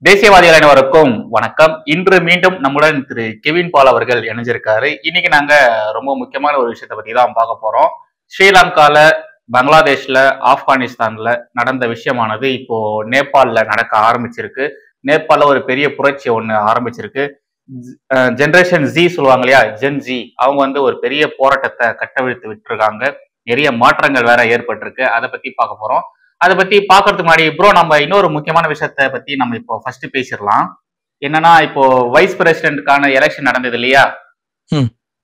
தேசியவாதிகள் அனைவருக்கும் வணக்கம். இன்று மீண்டும் நம்முடன் திரு கெவின் பால் அவர்கள் இணைஞ்சிருக்காரு. இன்னைக்கு நாங்க ரொம்ப முக்கியமான ஒரு விஷயத்தை பத்தி தான் பார்க்க போறோம். ஸ்ரீலங்கால, பங்களாதேஷ்ல, ஆப்கானிஸ்தான்ல நடந்த விஷயமானது இப்போ நேபாள்ல நடக்க ஆரம்பிச்சிருக்கு. நேபாள்ல ஒரு பெரிய புரட்சி ஒண்ணு ஆரம்பிச்சிருக்கு. ஜெனரேஷன் ஜி சொல்லுவாங்க இல்லையா, ஜென் ஜி, அவங்க ஒரு பெரிய போராட்டத்தை கட்டவிழ்த்து விட்டுருக்காங்க. நிறைய மாற்றங்கள் வேற ஏற்பட்டிருக்கு. அதை பத்தி பார்க்க போறோம். அதை பத்தி பாக்குறதுக்கு முன்னாடி ப்ரோ, நம்ம இன்னொரு முக்கியமான விஷயத்த பத்தி நம்ம இப்போ ஃபர்ஸ்ட் பேசிடலாம். என்னன்னா, இப்போ வைஸ் பிரசிடென்ட்கான எலெக்ஷன் நடந்தது இல்லையா?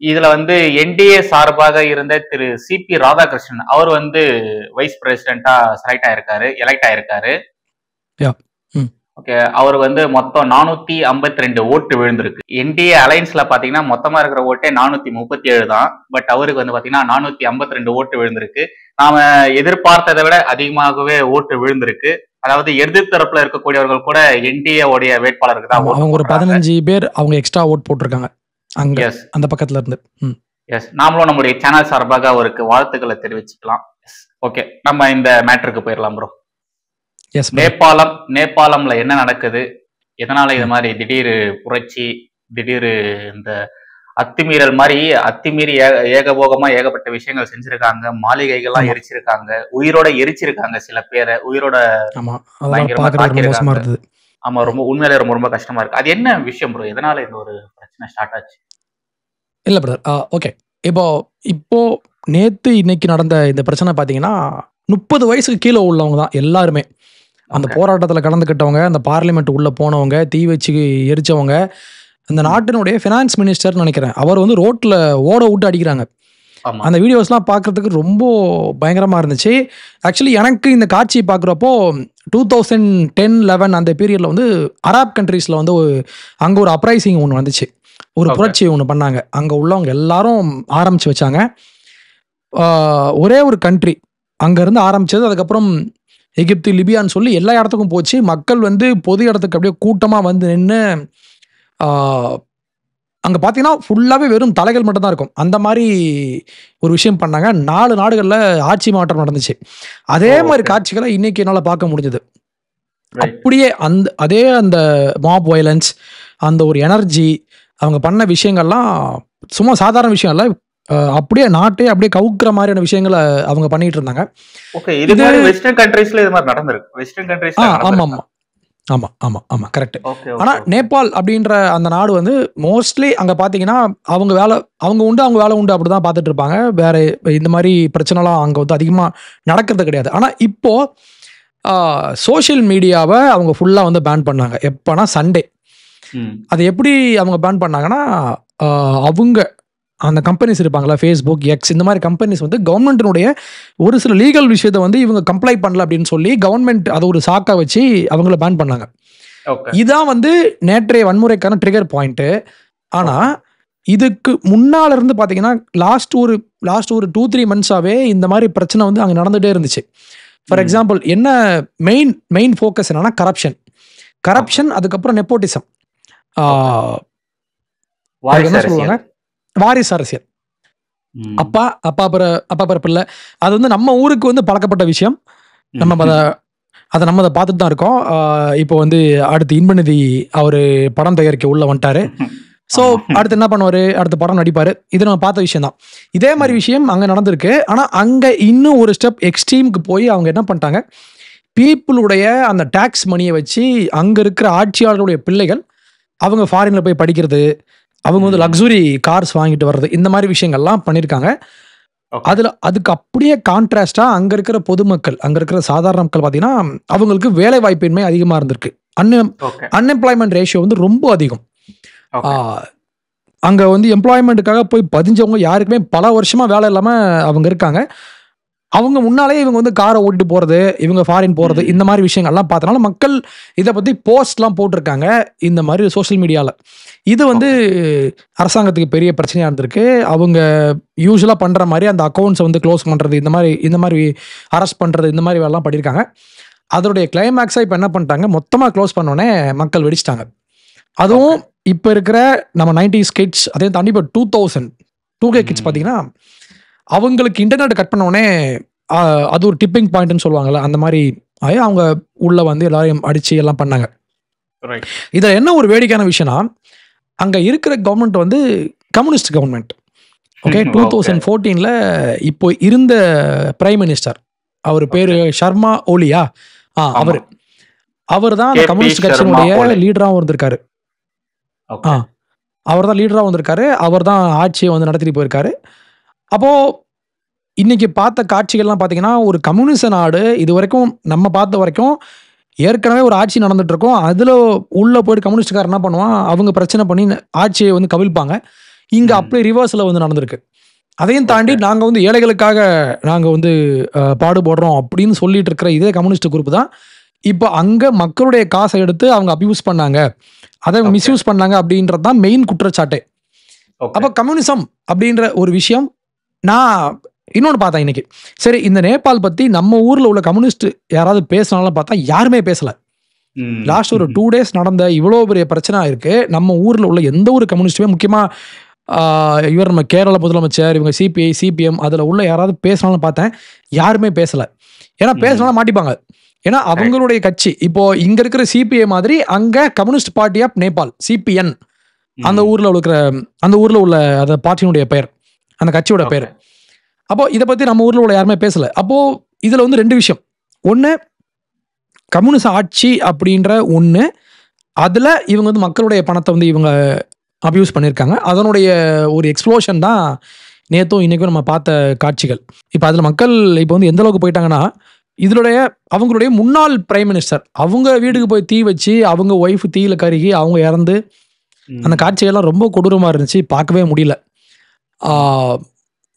இதுல என்டிஏ சார்பாக இருந்த திரு சிபி ராதாகிருஷ்ணன் அவர் வைஸ் பிரசிடென்டா எலெக்ட் ஆயிருக்காரு. ஓகே, அவர் மொத்தம் 452 ஓட்டு விழுந்திருக்கு. என்டிஏ அலைன்ஸ்ல பாத்தீங்கன்னா மொத்தமா இருக்கிற ஓட்டே 437 தான். பட் அவருக்கு பாத்தீங்கன்னா 452 ஓட்டு விழுந்திருக்கு. நாம எதிர்பார்த்ததை விட அதிகமாகவே ஓட்டு விழுந்திருக்கு. அதாவது எதிர்த்தரப்புல இருக்கக்கூடியவர்கள் கூட என்டிஏ உடைய வேட்பாளருக்கு தான் அவங்க ஒரு 15 பேர் அவங்க எக்ஸ்ட்ரா ஓட் போட்டிருக்காங்க அங்க அந்த பக்கத்துல இருந்து. எஸ், நாமளும் நம்முடைய சேனல் சார்பாக அவருக்கு வாழ்த்துக்களை தெரிவிச்சுக்கலாம். ஓகே, நம்ம இந்த மேட்டருக்கு போயிடலாம் ப்ரோ. நேபாளம்ல என்ன நடக்குது, எதனால இது மாதிரி திடீர் புரட்சி, திடீர் இந்த அத்துமீறல் மாதிரி அத்துமீறி ஏகபோகமா ஏகப்பட்ட விஷயங்கள் செஞ்சிருக்காங்க. மாளிகைகள்லாம் எரிச்சிருக்காங்க, உயிரோட எரிச்சிருக்காங்க, சில பேரை உயிரோட பயங்கரமா தாக்கியிருக்காங்க. ஆமா, ரொம்ப உண்மையிலே ரொம்ப ரொம்ப கஷ்டமா இருக்கு. அது என்ன விஷயம் ப்ரோ, எதனால இந்த ஒரு பிரச்சனை ஸ்டார்ட் ஆச்சு? இல்ல பிரதர், ஓகே, இப்போ நேத்து இன்னைக்கு நடந்த இந்த பிரச்சனை பாத்தீங்கன்னா 30 வயசுக்கு கீழே உள்ளவங்க தான் எல்லாருமே. அந்த போராட்டத்தில் கலந்துக்கிட்டவங்க, அந்த பார்லிமெண்ட் உள்ள போனவங்க, தீ வச்சு எரிச்சவங்க, அந்த நாட்டினுடைய ஃபினான்ஸ் மினிஸ்டர் நினைக்கிறேன், அவர் ரோட்ல ஓட விட்டு அடிக்கிறாங்க. அந்த வீடியோஸ்லாம் பார்க்கறதுக்கு ரொம்ப பயங்கரமா இருந்துச்சு. ஆக்சுவலி எனக்கு இந்த காட்சி பார்க்குறப்போ 2010-11 அந்த பீரியட்ல அரப் கண்ட்ரீஸ்ல அங்கே ஒரு அப்ரைசிங் ஒன்று வந்துச்சு, ஒரு புரட்சி ஒன்று பண்ணாங்க. அங்கே உள்ளவங்க எல்லாரும் ஆரம்பிச்சு வச்சாங்க. ஒரே ஒரு கண்ட்ரி அங்கேருந்து ஆரம்பிச்சது. அதுக்கப்புறம் எகிப்து, லிபியான்னு சொல்லி எல்லா இடத்துக்கும் போச்சு. மக்கள் பொது இடத்துக்கு அப்படியே கூட்டமாக நின்று அங்கே பார்த்தீங்கன்னா ஃபுல்லாகவே வெறும் தலைகள் மட்டும்தான் இருக்கும். அந்த மாதிரி ஒரு விஷயம் பண்ணாங்க. 4 நாடுகளில் ஆட்சி மாற்றம் நடந்துச்சு. அதே மாதிரி காட்சிகளை இன்னைக்கு என்னால் பார்க்க முடிஞ்சது. அப்படியே அந்த மாப் வயலன்ஸ், அந்த ஒரு எனர்ஜி, அவங்க பண்ண விஷயங்கள்லாம் சும்மா சாதாரண விஷயம் இல்லை. அப்படியே நாட்டே அப்படியே கவுக்குற மாதிரியான விஷயங்களை அவங்க பண்ணிட்டு இருந்தாங்க. ஆமா, கரெக்ட். ஆனா நேபாள் அப்படின்ற அந்த நாடு மோஸ்ட்லி அங்க பாத்தீங்கன்னா அவங்க வேலை உண்டு அப்படிதான் பார்த்துட்டு இருப்பாங்க. வேற இந்த மாதிரி பிரச்சனைலாம் அங்க அதிகமா நடக்கிறது கிடையாது. ஆனா இப்போ சோசியல் மீடியாவை அவங்க ஃபுல்லா பேன் பண்ணாங்க. எப்பனா சண்டே. அது எப்படி அவங்க பேன் பண்ணாங்கன்னா, அவங்க அந்த கம்பெனிஸ் இருப்பாங்களா, ஃபேஸ்புக், எக்ஸ், இந்த மாதிரி கம்பெனிஸ் கவர்மெண்ட்டினுடைய ஒரு சில லீகல் விஷயத்தை இவங்க கம்ப்ளை பண்ணல அப்படின்னு சொல்லி கவர்மெண்ட் அதை ஒரு சாக்கா வச்சு அவங்கள பேன் பண்ணாங்க. இதான் நேற்றைய வன்முறைக்கான ட்ரிகர் பாயிண்ட். ஆனா இதுக்கு முன்னால இருந்து பாத்தீங்கன்னா லாஸ்ட் ஒரு 2-3 மந்த்ஸாவே இந்த மாதிரி பிரச்சனை அங்க நடந்துட்டே இருந்துச்சு. ஃபார் எக்ஸாம்பிள், என்ன மெயின் ஃபோக்கஸ் என்னன்னா கரப்ஷன், அதுக்கப்புறம் நெப்போட்டிசம், என்ன சொல்லுவாங்க, வாரிசு அரசியல். அப்பா பிள்ளை. அது நம்ம ஊருக்கு பழக்கப்பட்ட விஷயம். அதை பார்த்துட்டு தான் இருக்கோம். இப்போ அடுத்து இன்பநிதி அவரு படம் தயாரிக்க உள்ள வந்துட்டாரு. ஸோ அடுத்து என்ன பண்ணுவாரு, அடுத்த படம் நடிப்பாரு. இது நம்ம பார்த்த விஷயம் தான். இதே மாதிரி விஷயம் அங்கே நடந்திருக்கு. ஆனால் அங்கே இன்னும் ஒரு ஸ்டெப் எக்ஸ்ட்ரீமுக்கு போய் அவங்க என்ன பண்ணிட்டாங்க, பீப்புளுடைய அந்த டேக்ஸ் மணியை வச்சு அங்கே இருக்கிற ஆட்சியாளருடைய பிள்ளைகள் அவங்க ஃபாரின்ல போய் படிக்கிறது, அவங்க லக்ஸுரி கார்ஸ் வாங்கிட்டு வர்றது, இந்த மாதிரி விஷயங்கள்லாம் பண்ணியிருக்காங்க. அதுக்கு அப்படியே கான்ட்ராஸ்டா அங்க இருக்கிற பொதுமக்கள், அங்க இருக்கிற சாதாரண மக்கள் பார்த்தீங்கன்னா அவங்களுக்கு வேலை வாய்ப்பின்மை அதிகமாக இருந்திருக்கு. அன்எம்ப்ளாய்மெண்ட் ரேஷியோ ரொம்ப அதிகம். அங்க எம்ப்ளாய்மெண்ட்டுக்காக போய் பதிஞ்சவங்க யாருக்குமே பல வருஷமா வேலை இல்லாம அவங்க இருக்காங்க. அவங்க முன்னாலே இவங்க காரை ஓட்டிட்டு போறது, இவங்க ஃபாரின் போறது, இந்த மாதிரி விஷயங்கள்லாம் பார்த்தனால மக்கள் இதை பத்தி போஸ்ட்லாம் போட்டிருக்காங்க இந்த மாதிரி சோசியல் மீடியால. இது அரசாங்கத்துக்கு பெரிய பிரச்சனையா இருந்திருக்கு. அவங்க யூஸ்வலா பண்ற மாதிரி அந்த அக்கௌண்ட்ஸை க்ளோஸ் பண்றது, இந்த மாதிரி அரெஸ்ட் பண்றது, இந்த மாதிரி வேலைலாம் பண்ணியிருக்காங்க. அதோடைய கிளைமேக்ஸா இப்போ என்ன பண்ணிட்டாங்க, மொத்தமா க்ளோஸ் பண்ணோடனே மக்கள் வெடிச்சிட்டாங்க. அதுவும் இப்போ இருக்கிற நம்ம 90s கிட்ஸ், அதே தாண்டி இப்போ 2K கிட்ஸ் பார்த்தீங்கன்னா அவங்களுக்கு இன்டர்நெட் கட் பண்ண உடனே அது ஒரு டிப்பிங் பாயிண்ட்னு சொல்லுவாங்கல்ல, அந்த மாதிரி அவங்க உள்ள எல்லாரையும் அடிச்சு எல்லாம் பண்ணாங்க. ரைட். இதுல என்ன ஒரு வேடிக்கையான விஷயம்னா, அங்க இருக்கிற கவர்மெண்ட் வந்து கம்யூனிஸ்ட் கவர்மெண்ட். Okay, okay. 2014ல இப்போ இருந்த பிரைம் மினிஸ்டர், அவர் பேரு ஓகே. ஷர்மா ஓலியா, ஆமா. அவர் தான் அந்த கேபி கம்யூனிஸ்ட் ஷர்மா கட்சியினுடைய ஓலே. லீடராகவும் இருந்திருக்காரு. ஓகே. அவர் தான் லீடராகவும் வந்திருக்காரு. அவர் தான் ஆட்சியை வந்து நடத்திட்டு போயிருக்காரு. அப்போ இன்னைக்கு பார்த்த காட்சிகள்லாம் பார்த்தீங்கன்னா, ஒரு கம்யூனிச நாடு இதுவரைக்கும் நம்ம பார்த்த வரைக்கும் ஏற்கனவே ஒரு ஆட்சி நடந்துட்டு இருக்கும். அதுல உள்ள போயிட்டு கம்யூனிஸ்ட்காரன் என்ன பண்ணுவான், அவங்க பிரச்சனை பண்ணி ஆட்சியை வந்து கவிழ்ப்பாங்க. இங்க ம். அப்படியே ரிவர்ஸ்ல வந்து நடந்திருக்கு. அதையும் தாண்டி ஓகே. நாங்க வந்து ஏழைகளுக்காக நாங்க வந்து பாடுபடுறோம் அப்படின்னு சொல்லிட்டு இருக்கிற இதே கம்யூனிஸ்ட் குரூப் தான் இப்போ அங்க மக்களுடைய காசை எடுத்து அவங்க அபியூஸ் பண்ணாங்க, அதை ஓகே. மிஸ்யூஸ் பண்ணாங்க அப்படின்றது தான் மெயின் குற்றச்சாட்டே. ஓகே. அப்போ கம்யூனிசம் அப்படின்ற ஒரு விஷயம் நான் இன்னொன்று பார்த்தேன் இன்னைக்கு. சரி, இந்த நேபாள் பத்தி நம்ம ஊர்ல உள்ள கம்யூனிஸ்ட் யாராவது பேசினாலும் பார்த்தா யாருமே பேசல. ம். லாஸ்ட் ஒரு 2 days நடந்த இவ்வளோ பெரிய பிரச்சனை இருக்கு. நம்ம ஊர்ல உள்ள எந்த ஒரு கம்யூனிஸ்டுமே, முக்கியமா இவர் நம்ம கேரள முதலமைச்சர், இவங்க சிபிஐ சிபிஎம் அதுல உள்ள யாராவது பேசினாலும் பார்த்தேன், யாருமே பேசல. ஏன்னா ம். பேசினாலும் மாட்டிப்பாங்க. ஏன்னா ரைட். அவங்களுடைய கட்சி இப்போ இங்க இருக்கிற சிபிஐ மாதிரி அங்க communist party of Nepal CPN, அந்த ம். ஊர்ல இருக்கிற அந்த ஊர்ல உள்ள அந்த பார்ட்டியினுடைய பெயர், அந்த கட்சியோட பேர். ஓகே. அப்போ இதை பத்தி நம்ம ஊர்ல உள்ள யாருமே பேசல. அப்போ இதுல வந்து 2 விஷயம். ஒன்று, கம்யூனிச ஆட்சி அப்படின்ற ஒன்று, அதுல இவங்க வந்து மக்களுடைய பணத்தை வந்து இவங்க அபியூஸ் பண்ணியிருக்காங்க. அதனுடைய ஒரு எக்ஸ்ப்ளோஷன் தான் நேத்தும் இன்னைக்கும் நம்ம பார்த்த காட்சிகள். இப்போ அதில் மக்கள் இப்போ வந்து எந்த அளவுக்கு போயிட்டாங்கன்னா, இதனுடைய அவங்களுடைய முன்னாள் பிரைம் மினிஸ்டர் அவங்க வீட்டுக்கு போய் தீ வச்சு அவங்க ஒய்ஃப் தீயில கருகி அவங்க இறந்து, அந்த ம். காட்சிகள்லாம் ரொம்ப கொடூரமாக இருந்துச்சு, பார்க்கவே முடியல. ஆஹ்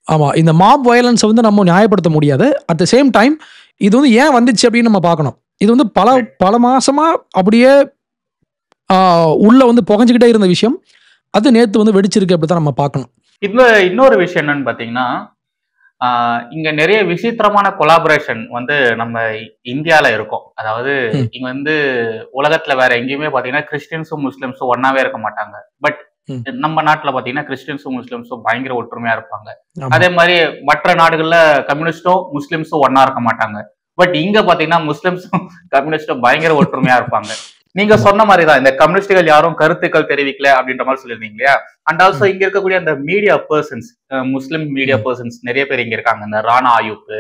ஆமாம், இந்த மாப் வயலன்ஸை வந்து நம்ம நியாயப்படுத்த முடியாது. அட் த சேம் டைம் இது வந்து ஏன் வந்துச்சு அப்படின்னு நம்ம பார்க்கணும். இது வந்து பல ரைட். பல மாசமா அப்படியே உள்ள வந்து புகஞ்சுக்கிட்டே இருந்த விஷயம். அது நேத்து வந்து வெடிச்சிருக்கு, அப்படி தான் நம்ம பார்க்கணும். இதுல இன்னொரு விஷயம் என்னன்னு பாத்தீங்கன்னா, இங்க நிறைய விசித்திரமான கொலாபரேஷன் வந்து நம்ம இந்தியால இருக்கும். அதாவது ம், இங்க வந்து உலகத்துல வேற எங்கேயுமே பாத்தீங்கன்னா கிறிஸ்டியன்ஸும் முஸ்லிம்ஸும் ஒன்னாவே இருக்க மாட்டாங்க. பட் ம். நம்ம நாட்டுல பாத்தீங்கன்னா கிறிஸ்டியன்ஸும் முஸ்லிம்ஸும் பயங்கர ஒற்றுமையா இருப்பாங்க. ஆமா. அதே மாதிரி மற்ற நாடுகள்ல கம்யூனிஸ்டும் முஸ்லிம்ஸும் ஒன்னா இருக்க மாட்டாங்க. பட் இங்க பாத்தீங்கன்னா முஸ்லிம்ஸும் கம்யூனிஸ்டும் பயங்கர ஒற்றுமையா இருப்பாங்க. நீங்க ஆமா. சொன்ன மாதிரிதான் இந்த கம்யூனிஸ்டுகள் யாரும் கருத்துக்கள் தெரிவிக்கல அப்படின்ற மாதிரி சொல்லியிருந்தீங்க இல்லையா? அண்ட் ஆல்சோ ம், இங்க இருக்கக்கூடிய அந்த மீடியா பர்சன்ஸ், முஸ்லிம் மீடியா ம். பர்சன்ஸ் நிறைய பேர் இங்க இருக்காங்க. இந்த ராணா ஆயூப்,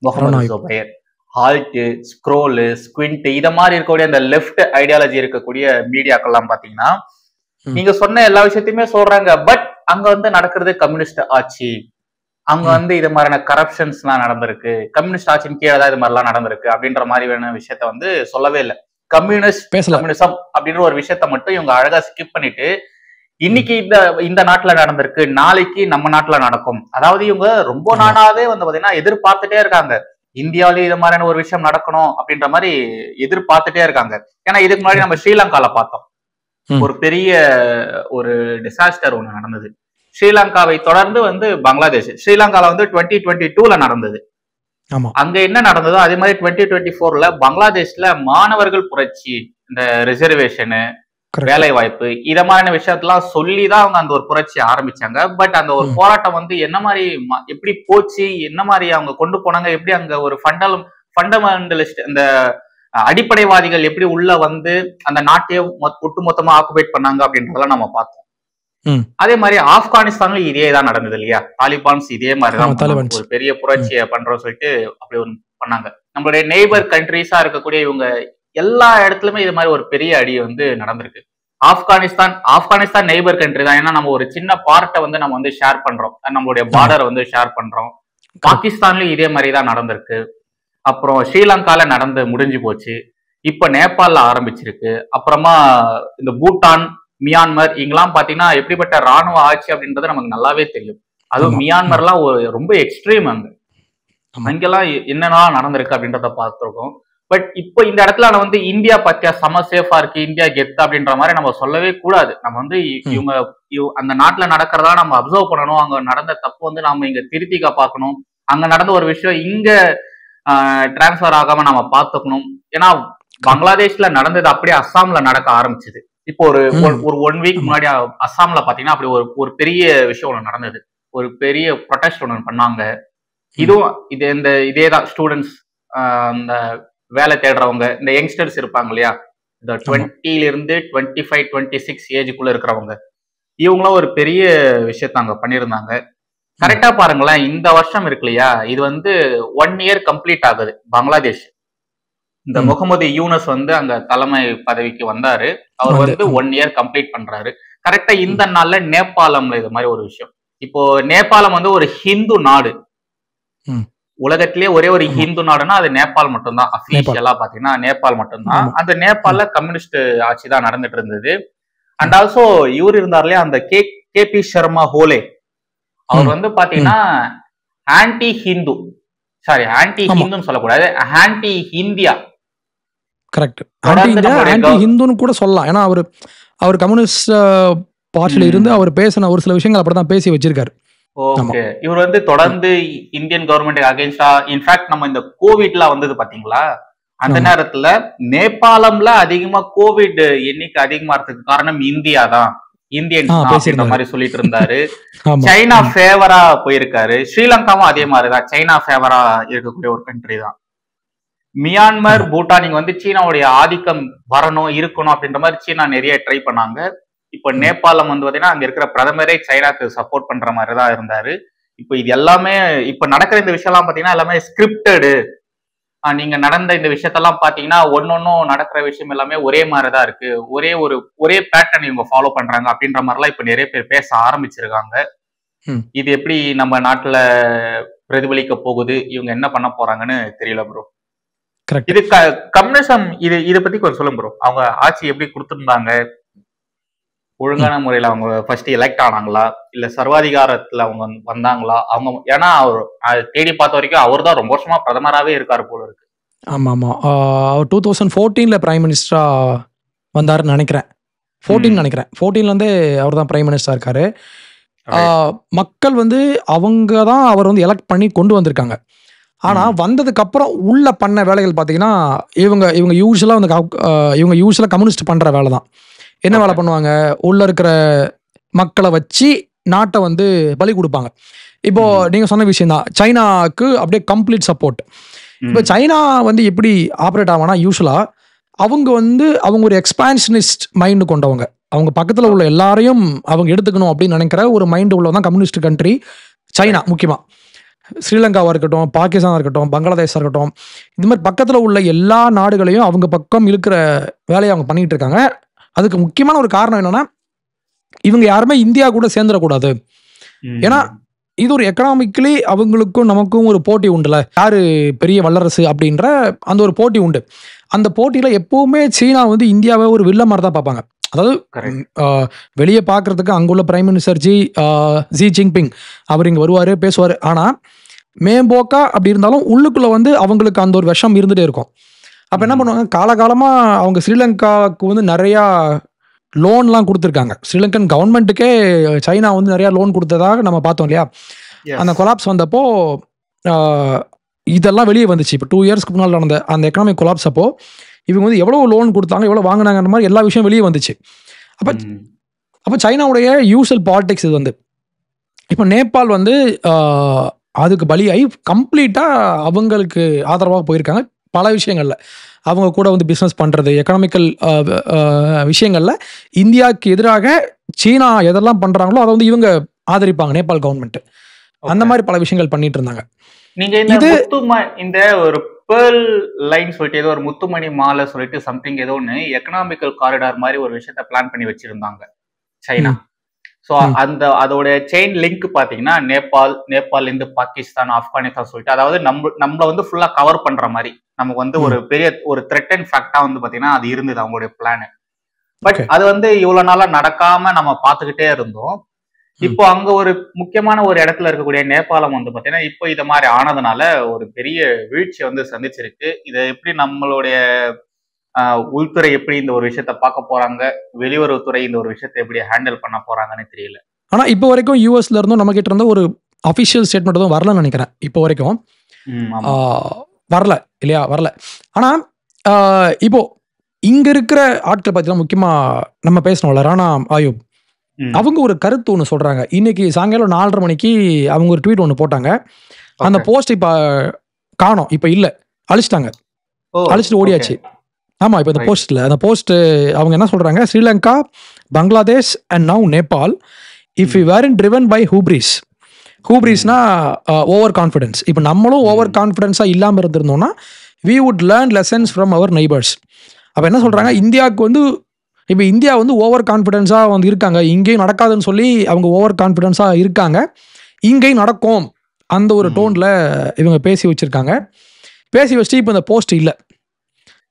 முகமது ரணாய். ஜுபைர், ஹால்ட், ஸ்க்ரோல், ஸ்குவிண்ட் இத மாதிரி இருக்கக்கூடிய அந்த லெஃப்ட் ஐடியாலஜி இருக்கக்கூடிய மீடியாக்கள்லாம் பாத்தீங்கன்னா, ம், நீங்க சொன்ன எல்லா விஷயத்தையுமே சொல்றாங்க. பட் அங்க வந்து நடக்கிறது கம்யூனிஸ்ட் ஆட்சி. அங்க ம். வந்து இது மாதிரியான கரப்ஷன்ஸ் எல்லாம் நடந்திருக்கு. கம்யூனிஸ்ட் ஆட்சியின் கீழே தான் இது மாதிரிலாம் நடந்திருக்கு அப்படின்ற மாதிரியான விஷயத்த வந்து சொல்லவே இல்லை. பேசல. கம்யூனிசம் அப்படின்ற ஒரு விஷயத்த மட்டும் இவங்க அழகா ஸ்கிப் பண்ணிட்டு, இன்னைக்கு இந்த இந்த நாட்டுல நடந்திருக்கு, நாளைக்கு நம்ம நாட்டுல நடக்கும். அதாவது இவங்க ரொம்ப ஆமா. நாளாவே வந்து பாத்தீங்கன்னா எதிர்பார்த்துட்டே இருக்காங்க. இந்தியாவிலேயே இது மாதிரியான ஒரு விஷயம் நடக்கணும் அப்படின்ற மாதிரி எதிர்பார்த்துட்டே இருக்காங்க. ஏன்னா இதுக்கு முன்னாடி நம்ம ஸ்ரீலங்கால பார்த்தோம். ம். ஒரு பெரிய ஒரு டிசாஸ்டர் ஒண்ணு நடந்தது. ஸ்ரீலங்காவை தொடர்ந்து வந்து பங்களாதேஷ். ஸ்ரீலங்கால வந்து 2022ல நடந்தது. ஆமா. அங்க என்ன நடந்ததோ அதே மாதிரி 2024ல பங்களாதேஷ்ல மாணவர்கள் புரட்சி, இந்த ரிசர்வேஷனு, கரெக்ட். வேலை வாய்ப்பு இத மாதிரியான விஷயத்தெல்லாம் சொல்லிதான் அவங்க அந்த ஒரு புரட்சியை ஆரம்பிச்சாங்க. பட் அந்த ஒரு ம். போராட்டம் வந்து என்ன மாதிரி எப்படி போச்சு, என்ன மாதிரி அவங்க கொண்டு போனாங்க, எப்படி அங்க ஒரு ஃபண்டமெண்டலிஸ்ட் இந்த அடிப்படைவாதிகள் எப்படி உள்ள வந்து அந்த நாட்டையே ஒட்டுமொத்தமா ஆக்குபேட் பண்ணாங்க அப்படின்றதெல்லாம் நம்ம பார்த்தோம். ம். அதே மாதிரி ஆப்கானிஸ்தான்ல இதே தான் நடந்தது இல்லையா? தாலிபான்ஸ் இதே மாதிரி ஆமா, தான் பண்ணாங்க. தாலிபான்ஸ். ஒரு பெரிய புரட்சியை பண்றோம்னு சொல்லிட்டு அப்படி ஒன்று பண்ணாங்க. நம்மளுடைய நெய்பர் கண்ட்ரீஸா இருக்கக்கூடிய இவங்க எல்லா இடத்துலயுமே இது மாதிரி ஒரு பெரிய அடி வந்து நடந்திருக்கு. ஆப்கானிஸ்தான் நெய்பர் கண்ட்ரி தான். ஏன்னா நம்ம ஒரு சின்ன பார்ட்டை வந்து நம்ம வந்து ஷேர் பண்றோம், நம்மளுடைய ஆமா. பார்டரை வந்து ஷேர் பண்றோம். கரெக்ட். பாகிஸ்தான்லயும் இதே மாதிரி தான் நடந்திருக்கு. அப்புறம் ஸ்ரீலங்கால நடந்து முடிஞ்சு போச்சு. இப்ப நேபாள்ல ஆரம்பிச்சிருக்கு. அப்புறமா இந்த பூட்டான், மியான்மர் இங்கெல்லாம் பாத்தீங்கன்னா எப்படிப்பட்ட ராணுவ ஆட்சி அப்படின்றது நமக்கு நல்லாவே தெரியும். அதுவும் ஆமா. ம். மியான்மர்லாம் ஒரு ரொம்ப எக்ஸ்ட்ரீம் அங்க. ஆமா. அங்கெல்லாம் என்னெல்லாம் நடந்திருக்கு அப்படின்றத பார்த்திருக்கோம். பட் இப்போ இந்த இடத்துல நான் வந்து இந்தியா பத்தியா செம சேஃபா இருக்கு, இந்தியா கெத்து அப்படின்ற மாதிரி நம்ம சொல்லவே கூடாது. நம்ம வந்து ம். இவங்க அந்த நாட்டுல நடக்கிறதா நம்ம அப்சர்வ் பண்ணணும். அங்க நடந்த தப்பு வந்து நாம இங்க திருத்திக்க பார்க்கணும். அங்க நடந்த ஒரு விஷயம் இங்க டிரான்ஸ்பர் ஆகாம நம்ம பார்த்துக்கணும். ஏன்னா கரெக்ட். பங்களாதேஷ்ல நடந்தது அப்படியே அஸ்ஸாம்ல நடக்க ஆரம்பிச்சது. இப்போ ஒரு ம். ஒரு 1 வீக் ஆமா. முன்னாடி அஸ்ஸாம்ல பாத்தீங்கன்னா அப்படி ஒரு ஒரு பெரிய விஷயம் ஒண்ணு நடந்தது. ஒரு பெரிய ப்ரொடெஸ்ட் ஒண்ணு பண்ணாங்க. ம். இதுவும் இதேதான் ஸ்டூடெண்ட்ஸ், இந்த வேலை தேடுறவங்க, இந்த யங்ஸ்டர்ஸ் இருப்பாங்க இல்லையா? இந்த 20 25 26 ஏஜுக்குள்ள இருக்கிறவங்க இவங்களாம் ஒரு பெரிய விஷயத்த அங்க பண்ணியிருந்தாங்க. கரெக்டா பாருங்களேன், இந்த வருஷம் இருக்கு இல்லையா, இது 1 இயர் கம்ப்ளீட் ஆகுது. பங்களாதேஷ் இந்த முகமது யூனஸ் அங்க தலைமை பதவிக்கு வந்தாரு. அவர் 1 இயர் கம்ப்ளீட் பண்றாரு. கரெக்டா இந்த நாள்ல நேபாளம்ல இது மாதிரி ஒரு விஷயம். இப்போ நேபாளம் ஒரு ஹிந்து நாடு. உலகத்திலேயே ஒரே ஒரு ஹிந்து நாடுன்னா அது நேபாள் மட்டும்தான். அபிஷியலா பாத்தீங்கன்னா நேபாள் மட்டும்தான். அந்த நேபாள்ல கம்யூனிஸ்ட் ஆட்சி தான் நடந்துட்டு இருந்தது. அண்ட் ஆல்சோ இவர் இருந்தார் இல்லையா, அந்த கே.பி. சர்மா ஓலே, அவர் பாத்தீங்கன்னா ஆன்டி ஹிந்து, சாரி ஆன்டி ஹிந்துன்னு சொல்லக்கூடாது, ஆன்டி இந்தியா. கரெக்ட், ஆன்டி ஹிந்துன்னு கூட சொல்லலாம். ஏன்னா அவர் கம்யூனிஸ்ட் பார்ட்டில இருந்து அவர் பேசின ஒரு சில விஷயங்கள் அப்படிதான் பேசி வச்சிருக்காரு. ஓகே, இவர் தொடர்ந்து இந்தியன் கவர்மெண்ட் அகைன்ஸ்டா, இன்ஃபேக்ட் நம்ம இந்த கோவிட்லாம் வந்தது பாத்தீங்களா, அந்த நேரத்துல நேபாளம்ல அதிகமா கோவிட் எண்ணிக்கை அதிகமா இருக்கிறதுக்கு காரணம் இந்தியா தான், இந்தியன் மாதிரி சொல்லிட்டு இருந்தாரு. சைனா ஃபேவரா போயிருக்காரு. ஸ்ரீலங்காவும் அதே மாதிரிதான், சைனா ஃபேவரா இருக்கக்கூடிய ஒரு கண்ட்ரி தான். மியான்மர், பூட்டான் இங்க சீனாவுடைய ஆதிக்கம் வரணும் இருக்கணும் அப்படின்ற மாதிரி சீனா நிறைய ட்ரை பண்ணாங்க. இப்ப நேபாளம் பாத்தீங்கன்னா அங்க இருக்கிற பிரதமரே சைனாக்கு சப்போர்ட் பண்ற மாதிரிதான் இருந்தாரு. இப்ப இது எல்லாமே இப்ப நடக்கிற இந்த விஷயம் எல்லாம் பாத்தீங்கன்னா எல்லாமே ஸ்கிரிப்டடு. நீங்க நடந்த இந்த விஷயத்தெல்லாம் பாத்தீங்கன்னா ஒன்னொன்னும் நடக்கிற விஷயம் எல்லாமே ஒரே மாதிரிதான் இருக்கு, ஒரே பேட்டர்ன் இவங்க ஃபாலோ பண்றாங்க அப்படின்ற மாதிரிலாம் இப்ப நிறைய பேர் பேச ஆரம்பிச்சிருக்காங்க. இது எப்படி நம்ம நாட்டுல பிரதிபலிக்க போகுது, இவங்க என்ன பண்ண போறாங்கன்னு தெரியல ப்ரோ. இது கம்யூனிசம், இதை பத்தி கொஞ்சம் சொல்லுங்க ப்ரோ. அவங்க ஆட்சி எப்படி கொடுத்திருந்தாங்க, ஒழுங்கான முறையில அவங்க ஃபர்ஸ்ட் எலெக்ட் ஆனாங்களா, இல்ல சர்வாதிகாரத்துல அவங்க வந்தாங்களா? அவங்க ஏன்னா அவர் தேடி பார்த்த வரைக்கும் அவர் தான் ரொம்ப வருஷமா பிரதமராகவே இருக்காரு போல இருக்கு. ஆமா ஆமா, அவர் 2014 பிரைம் மினிஸ்டரா வந்தாருன்னு நினைக்கிறேன். 14 நினைக்கிறேன், 14ல இருந்தே அவர் தான் பிரைம் மினிஸ்டரா இருக்காரு. மக்கள் அவங்க தான் அவர் எலெக்ட் பண்ணி கொண்டு வந்திருக்காங்க. ஆனா வந்ததுக்கு அப்புறம் உள்ள பண்ண வேலைகள் பாத்தீங்கன்னா இவங்க யூஸ்வலா கம்யூனிஸ்ட் பண்ற வேலை தான். என்ன வேலை பண்ணுவாங்க, உள்ள இருக்கிற மக்களை வச்சு நாட்டை பலி கொடுப்பாங்க. இப்போ நீங்க சொன்ன விஷயம் தான், சைனாக்கு அப்படியே கம்ப்ளீட் சப்போர்ட். இப்போ சைனா எப்படி ஆப்ரேட் ஆவானா, யூஸ்வலா அவங்க அவங்க ஒரு எக்ஸ்பான்ஷனிஸ்ட் மைண்டு கொண்டவங்க. அவங்க பக்கத்துல உள்ள எல்லாரையும் அவங்க எடுத்துக்கணும் அப்படின்னு நினைக்கிற ஒரு மைண்டு உள்ளதான் கம்யூனிஸ்ட் கண்ட்ரி சைனா. முக்கியமா ஸ்ரீலங்காவா இருக்கட்டும், பாகிஸ்தானா இருக்கட்டும், பங்களாதேஷா இருக்கட்டும், இந்த மாதிரி பக்கத்துல உள்ள எல்லா நாடுகளையும் அவங்க பக்கம் இருக்கிற வேலையை அவங்க பண்ணிட்டு இருக்காங்க. அதுக்கு முக்கியமான ஒரு காரணம் என்னன்னா, இவங்க யாருமே இந்தியா கூட சேர்ந்துடக்கூடாது. ஏன்னா இது ஒரு எக்கனாமிக்கலி அவங்களுக்கும் நமக்கும் ஒரு போட்டி உண்டுல, யாரு பெரிய வல்லரசு அப்படின்ற அந்த ஒரு போட்டி உண்டு. அந்த போட்டியில எப்பவுமே சீனா இந்தியாவை ஒரு வில்ல மாதிரி தான் பார்ப்பாங்க. அதாவது வெளியே பார்க்கறதுக்கு அங்குள்ள பிரைம் மினிஸ்டர் ஜி ஜின்பிங் அவர் இங்க வருவாரு, பேசுவாரு. ஆனா மேம்போக்கா அப்படி இருந்தாலும் உள்ளுக்குள்ள அவங்களுக்கு அந்த ஒரு விஷம் இருந்துட்டே இருக்கும். அப்ப என்ன பண்ணுவாங்க, காலகாலமா அவங்க ஸ்ரீலங்காவுக்கு நிறைய லோன்லாம் கொடுத்துருக்காங்க. ஸ்ரீலங்கன் கவர்மெண்ட்டுக்கே சைனா நிறைய லோன் கொடுத்ததாக நம்ம பார்த்தோம் இல்லையா. அந்த கொலாப்ஸ் வந்தப்போ இதெல்லாம் வெளியே வந்துச்சு. இப்போ 2 இயர்ஸ்க்கு முன்னால் நடந்த அந்த எக்கனாமிக் கொலாப்ஸ் அப்போ இவங்க எவ்வளவு லோன் கொடுத்தாங்க, எவ்வளவு வாங்கினாங்கன்ற மாதிரி எல்லா விஷயம் வெளியே வந்துச்சு. அப்போ சைனாவுடைய யூசுவல் பாலிடிக்ஸ் இது இப்போ நேபாள் அதுக்கு பலியாகி கம்ப்ளீட்டா அவங்களுக்கு ஆதரவாக போயிருக்காங்க. பல விஷயங்கள்ல அவங்க கூட பிசினஸ் பண்றது, எக்கனாமிக்கல் விஷயங்கள்ல இந்தியாவுக்கு எதிராக சீனா எதெல்லாம் பண்றாங்களோ அதை இவங்க ஆதரிப்பாங்க நேபாள் கவர்மெண்ட். அந்த மாதிரி பல விஷயங்கள் பண்ணிட்டு இருந்தாங்க. நீங்க இந்த ஒரு பேர்ல் லைன் சொல்லிட்டு ஏதோ ஒரு முத்துமணி மாலை சொல்லிட்டு சம்திங் ஏதோ ஒன்று எக்கனாமிக்கல் காரிடார் மாதிரி ஒரு விஷயத்த பிளான் பண்ணி வச்சிருந்தாங்க சைனா. ஸோ அதோட செயின் லிங்க் பாத்தீங்கன்னா நேபாள் இருந்து பாகிஸ்தான், ஆப்கானிஸ்தான் சொல்லிட்டு, அதாவது நம்மள ஃபுல்லா கவர் பண்ற மாதிரி நமக்கு ஒரு பெரிய ஒரு த்ரெட் அண்ட் ஃபேக்டா பாத்தீங்கன்னா அது இருந்தது அவங்களுடைய பிளான். பட் அது இவ்வளவு நாளா நடக்காம நம்ம பாத்துக்கிட்டே இருந்தோம். இப்போ அங்க ஒரு முக்கியமான ஒரு இடத்துல இருக்கக்கூடிய நேபாளம் பாத்தீங்கன்னா இப்போ இத மாதிரி ஆனதுனால ஒரு பெரிய வீழ்ச்சியை சந்திச்சிருக்கு. இதை எப்படி நம்மளுடைய உள்துறை எப்படி இந்த ஒரு விஷயத்த பார்க்க போறாங்க, வெளியுறவுத்துறை இந்த ஒரு விஷயத்தை எப்படி ஹேண்டில் பண்ண போறாங்கன்னு தெரியல. ஆனா இப்போ வரைக்கும் யூஎஸ்ல இருந்தும் நம்ம கிட்ட இருந்த ஒரு அபிஷியல் ஸ்டேட்மெண்ட் தான் வரலன்னு நினைக்கிறேன். இப்போ வரைக்கும் வரல இல்லையா, வரல. ஆனா இப்போ இங்க இருக்கிற ஆட்களை பத்தி முக்கியமா நம்ம பேசணும்ல, ராணா ஆயூப் அவங்க ஒரு கருத்து ஒன்று சொல்றாங்க. இன்னைக்கு சாயங்காலம் 4:30 மணிக்கு அவங்க ஒரு ட்வீட் ஒன்று போட்டாங்க. அந்த போஸ்ட் இப்ப காணோம், இப்ப இல்ல, அழிச்சிட்டாங்க, அழிச்சிட்டு ஓடியாச்சு. ஆமா, இப்போ இந்த அந்த போஸ்ட் அவங்க என்ன சொல்றாங்க, Sri Lanka, Bangladesh and now Nepal, if you weren't driven by ஹூப்ரீஸ்னா ஓவர் கான்ஃபிடன்ஸ். இப்போ நம்மளும் ஓவர் கான்ஃபிடன்ஸா இல்லாமல் இருந்திருந்தோம்னா we would learn lessons from our neighbors. அப்போ என்ன சொல்றாங்க, இந்தியாவுக்கு வந்து இப்போ இந்தியா வந்து ஓவர் கான்ஃபிடென்ஸாக வந்து இருக்காங்க, இங்கேயும் நடக்காதுன்னு சொல்லி அவங்க ஓவர் கான்ஃபிடென்ஸாக இருக்காங்க, இங்கேயும் நடக்கும் அந்த ஒரு டோனில் இவங்க பேசி வச்சிருக்காங்க. பேசி வச்சுட்டு இப்போ இந்த போஸ்ட் இல்லை.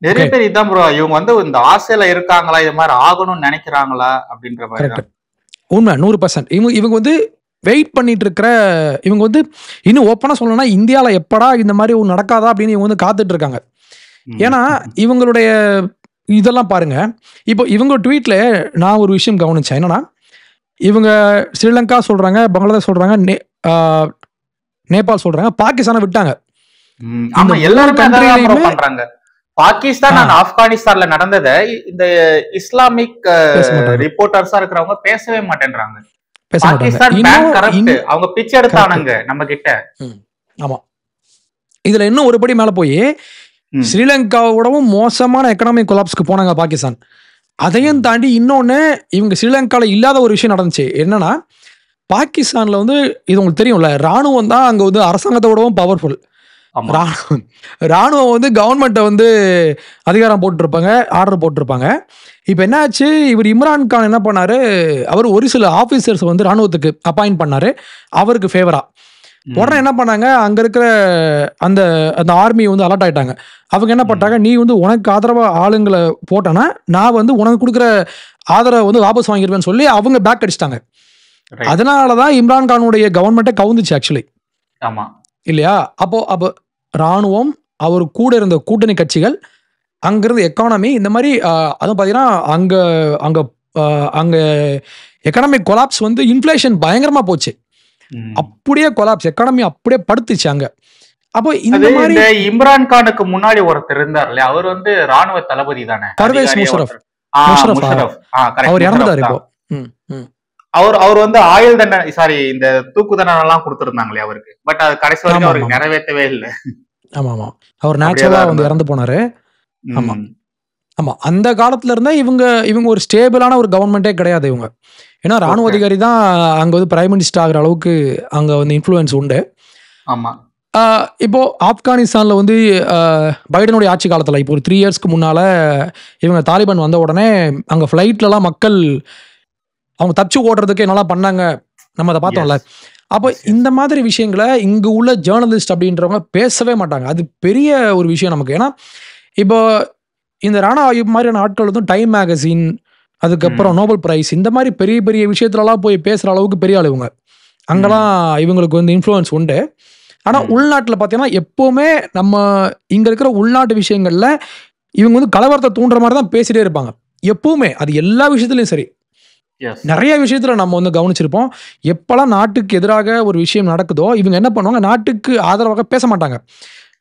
நிறைய பேர் இதான் ப்ரோ, இவங்க வந்து இந்த ஆசையில இருக்காங்களா, இது மாதிரி ஆகணும்னு நினைக்கிறாங்களா அப்படின்ற மாதிரி. கரெக்ட், உண்மை 100%. இவங்க வந்து வெயிட் பண்ணிட்டு இருக்கிற, இவங்க வந்து இன்னும் ஓப்பனாக சொல்லணும்னா இந்தியாவில் எப்படா இந்த மாதிரி ஒன்று நடக்காதா அப்படின்னு இவங்க வந்து காத்துட்டு இருக்காங்க. ஏன்னா இவங்களுடைய இதெல்லாம் பாருங்க, இப்போ இவங்க ட்வீட்ல நான் ஒரு விஷயம் கவனிச்சேன். என்னன்னா, இவங்க ஸ்ரீலங்கா சொல்றாங்க, பங்களாதேஷ் சொல்றாங்க, நேபாள் சொல்றாங்க, பாகிஸ்தானை விட்டாங்க. பாகிஸ்தான் அண்ட் ஆப்கானிஸ்தான்ல நடந்ததை இந்த இஸ்லாமிக் ரிப்போர்ட்டர்ஸா இருக்கிறவங்க பேசவே மாட்டேன்றாங்க. அவங்க பிச்சை எடுத்தானுங்க நம்ம கிட்ட. ஆமா, இதுல இன்னும் ஒரு படி மேல போய் ஸ்ரீலங்காவோடவும் மோசமான எக்கனாமிக் கொலாப்ஸ்க்கு போனாங்க பாகிஸ்தான். அதையும் தாண்டி இன்னொன்னு, இவங்க ஸ்ரீலங்கால இல்லாத ஒரு விஷயம் நடந்துச்சு. என்னன்னா, பாகிஸ்தான்ல வந்து இது உங்களுக்கு தெரியும்ல, ராணுவம் தான் அங்க வந்து அரசாங்கத்தோடவும் பவர்ஃபுல். ராணுவம் வந்து கவர்மெண்ட்டை வந்து அதிகாரம் போட்டுருப்பாங்க, ஆர்டர் போட்டிருப்பாங்க. இப்போ என்ன ஆச்சு, இவர் இம்ரான் கான் என்ன பண்ணாரு, அவர் ஒரு சில ஆஃபீஸர்ஸ் வந்து ராணுவத்துக்கு அப்பாயிண்ட் பண்ணாரு அவருக்கு ஃபேவரா. உடனே என்ன பண்ணாங்க, அங்க இருக்கிற அந்த அந்த ஆர்மி வந்து அலர்ட் ஆயிட்டாங்க. அவங்க என்ன பண்ணாங்க, நீ வந்து உனக்கு ஆதரவா ஆளுங்களை போட்டனா நான் வந்து உனக்கு கொடுக்குற ஆதரவை வந்து வாபஸ் வாங்கிடுவேன்னு சொல்லி அவங்க பேக் அடிச்சிட்டாங்க. அதனாலதான் இம்ரான் கானுடைய கவர்மெண்ட்டை கவுந்துச்சு ஆக்சுவலி. ஆமா இல்லையா? அப்போ ராணுவம், அவர் கூட இருந்த கூட்டணி கட்சிகள், அங்கிருந்த எக்கானமி, இந்த மாதிரி அதுவும் பார்த்தீங்கன்னா அங்கே எக்கனாமிக் கொலாப்ஸ் வந்து இன்ஃப்ளேஷன் பயங்கரமா போச்சு. அப்படியே கொலாப்ஸ், எக்கானமி அப்படியே படுத்துச்சு அங்க. அப்போ இந்த மாதிரி இம்ரான் கானுக்கு முன்னாடி ஒருத்தர் இருந்தார் இல்லையா, அவர் வந்து ராணுவ தளபதி தானே, பர்வேஸ் முஷரஃப். அவர் இறந்துட்டாரு இப்போ. அவர் வந்து ஆயுள் தண்டனை, சாரி, இந்த தூக்கு தண்டனை எல்லாம் கொடுத்திருந்தாங்களே அவருக்கு. பட் அது கடைசி வரைக்கும் அவருக்கு நிறைவேற்றவே இல்லை. ஆமா, அவர் நேச்சுரலா வந்து இறந்து போனாரு. ஆமா ஆமா, அந்த காலத்துல இருந்தா இவங்க ஒரு ஸ்டேபிளான ஒரு கவர்மெண்டே கிடையாது இவங்க. ஏன்னா ராணுவ அதிகாரி தான் அங்க வந்து பிரைம் மினிஸ்டர் ஆகிற அளவுக்கு அங்க வந்து இன்ஃப்ளூயன்ஸ் உண்டு. ஆமா, இப்போ ஆப்கானிஸ்தான்ல வந்து பைடனுடைய ஆட்சி காலத்துல, இப்போ ஒரு 3 இயர்ஸ்க்கு முன்னால இவங்க தாலிபான் வந்த உடனே அங்க ஃபிளைட்லலாம் மக்கள் அவங்க தப்பிச்சு ஓடுறதுக்கு என்னெல்லாம் பண்ணாங்க, நம்ம அதை பார்த்தோம்ல. அப்போ இந்த மாதிரி விஷயங்களை இங்க உள்ள ஜேர்னலிஸ்ட் அப்படின்றவங்க பேசவே மாட்டாங்க. அது பெரிய ஒரு விஷயம் நமக்கு. ஏன்னா இப்போ இந்த ராணா ஆயூப் மாதிரியான ஆட்கள் வந்து டைம் மேகசின், அதுக்கப்புறம் நோபல் பிரைஸ், இந்த மாதிரி பெரிய பெரிய விஷயத்துலலாம் போய் பேசுற அளவுக்கு பெரிய ஆள் இவங்க. அங்கெல்லாம் இவங்களுக்கு வந்து இன்ஃப்ளூயன்ஸ் உண்டு. ஆனா உள்நாட்டில் பார்த்தீங்கன்னா எப்பவுமே நம்ம இங்க இருக்கிற உள்நாட்டு விஷயங்கள்ல இவங்க வந்து கலவரத்தை தூண்டுற மாதிரி தான் பேசிட்டே இருப்பாங்க எப்பவுமே. அது எல்லா விஷயத்துலயும் சரி, நிறைய விஷயத்துல நம்ம வந்து கவனிச்சிருப்போம். எப்பெல்லாம் நாட்டுக்கு எதிராக ஒரு விஷயம் நடக்குதோ இவங்க என்ன பண்ணுவாங்க, நாட்டுக்கு ஆதரவாக பேச மாட்டாங்க.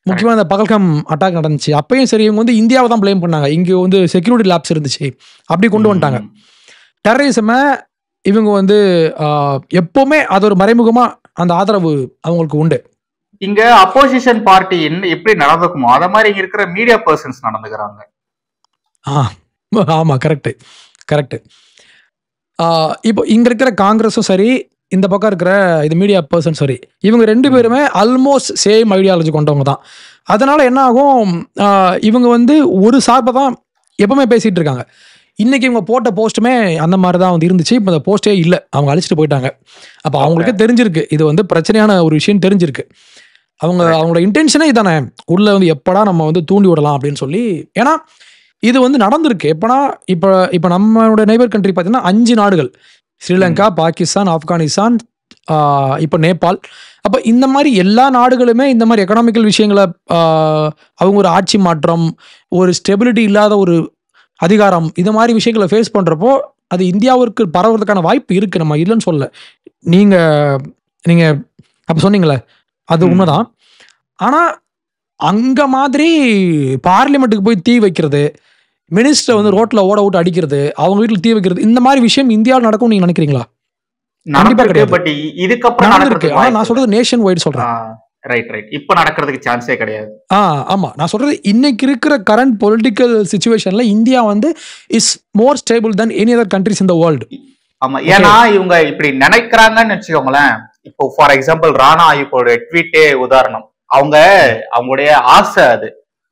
முக்கியமாக இந்த பகல்காம் அட்டாக் நடந்துச்சு அப்பயும் சரி, இவங்க வந்து இந்தியாவை தான் பிளேம் பண்ணாங்க. இங்கே வந்து செக்யூரிட்டி லேப்ஸ் இருந்துச்சு, அப்படி கொண்டு வந்துட்டாங்க. டெரரிசமை இவங்க வந்து எப்பவுமே அது ஒரு மறைமுகமா அந்த ஆதரவு அவங்களுக்கு உண்டு. இங்க அப்போசிஷன் பார்ட்டி எப்படி நடந்துக்குமோ அத மாதிரி இங்க இருக்கிற மீடியா பர்சன்ஸ் நடந்துக்கிறாங்க. ஆமா, கரெக்ட் கரெக்ட். இப்போ இங்க இருக்கிற காங்கிரஸும் சரி, இந்த பக்கம் இருக்கிற இது மீடியா பர்சன் சரி, இவங்க 2 பேருமே ஆல்மோஸ்ட் சேம் ஐடியாலஜி கொண்டவங்க தான். அதனால என்ன ஆகும், இவங்க வந்து ஒரு சார்பை தான் எப்பவுமே பேசிட்டு இருக்காங்க. இன்னைக்கு இவங்க போட்ட போஸ்ட்டுமே அந்த மாதிரி தான் வந்து இருந்துச்சு. இப்போ அந்த போஸ்டே இல்லை, அவங்க அழிச்சிட்டு போயிட்டாங்க. அப்போ அவங்களுக்கே தெரிஞ்சிருக்கு இது வந்து பிரச்சனையான ஒரு விஷயம் தெரிஞ்சிருக்கு. அவங்களோட இன்டென்ஷனே இதானே, உள்ள வந்து எப்படா நம்ம வந்து தூண்டி விடலாம் அப்படின்னு சொல்லி. ஏன்னா இது வந்து நடந்திருக்கு எப்பனா, இப்போ நம்மளோட நெய்பர் கண்ட்ரி பார்த்தீங்கன்னா 5 நாடுகள், ஸ்ரீலங்கா, பாகிஸ்தான், ஆப்கானிஸ்தான், இப்போ நேபாள். அப்போ இந்த மாதிரி எல்லா நாடுகளுமே இந்த மாதிரி எக்கனாமிக்கல் விஷயங்களை அவங்க ஒரு ஆட்சி மாற்றம், ஒரு ஸ்டெபிலிட்டி இல்லாத ஒரு அதிகாரம், இது மாதிரி விஷயங்களை ஃபேஸ் பண்ணுறப்போ அது இந்தியாவிற்கு பரவுறதுக்கான வாய்ப்பு இருக்குது. நம்ம இல்லைன்னு சொல்ல, நீங்கள் அப்போ சொன்னீங்களே அது உண்மைதான். ஆனால் அங்கே மாதிரி பார்லிமெண்ட்டுக்கு போய் தீ வைக்கிறது, மினிஸ்டர் வந்து ரோட்ல ஓட விட்டு அடிக்கிறது, அவங்க வீட்டில் தீ வைக்கிறது, இந்த மாதிரி விஷயம் இந்தியாவில் நடக்கும் நீங்க நினைக்கிறீங்களா? கண்டிப்பா கிடையாது. ஆனா நான் சொல்றது நேஷன் வைடு சொல்றேன். Right right. இப்ப நடக்கிறதுக்கு சான்ஸே கிடையாது. ஆமா, நான் சொல்றது இன்னைக்கு இருக்கிற கரண்ட் பொலிட்டிக்கல் சிச்சுவேஷன்ல இந்தியா வந்து is more stable then any other countries in the world. ஆமா, ஏன்னா இவங்க இப்படி நினைக்கிறாங்கன்னு வச்சுக்கோங்களேன். இப்போ ஃபார் எக்ஸாம்பிள் ராணா ஆயூப்போட ட்வீட்டே உதாரணம். அவங்களுடைய ஆசை அது,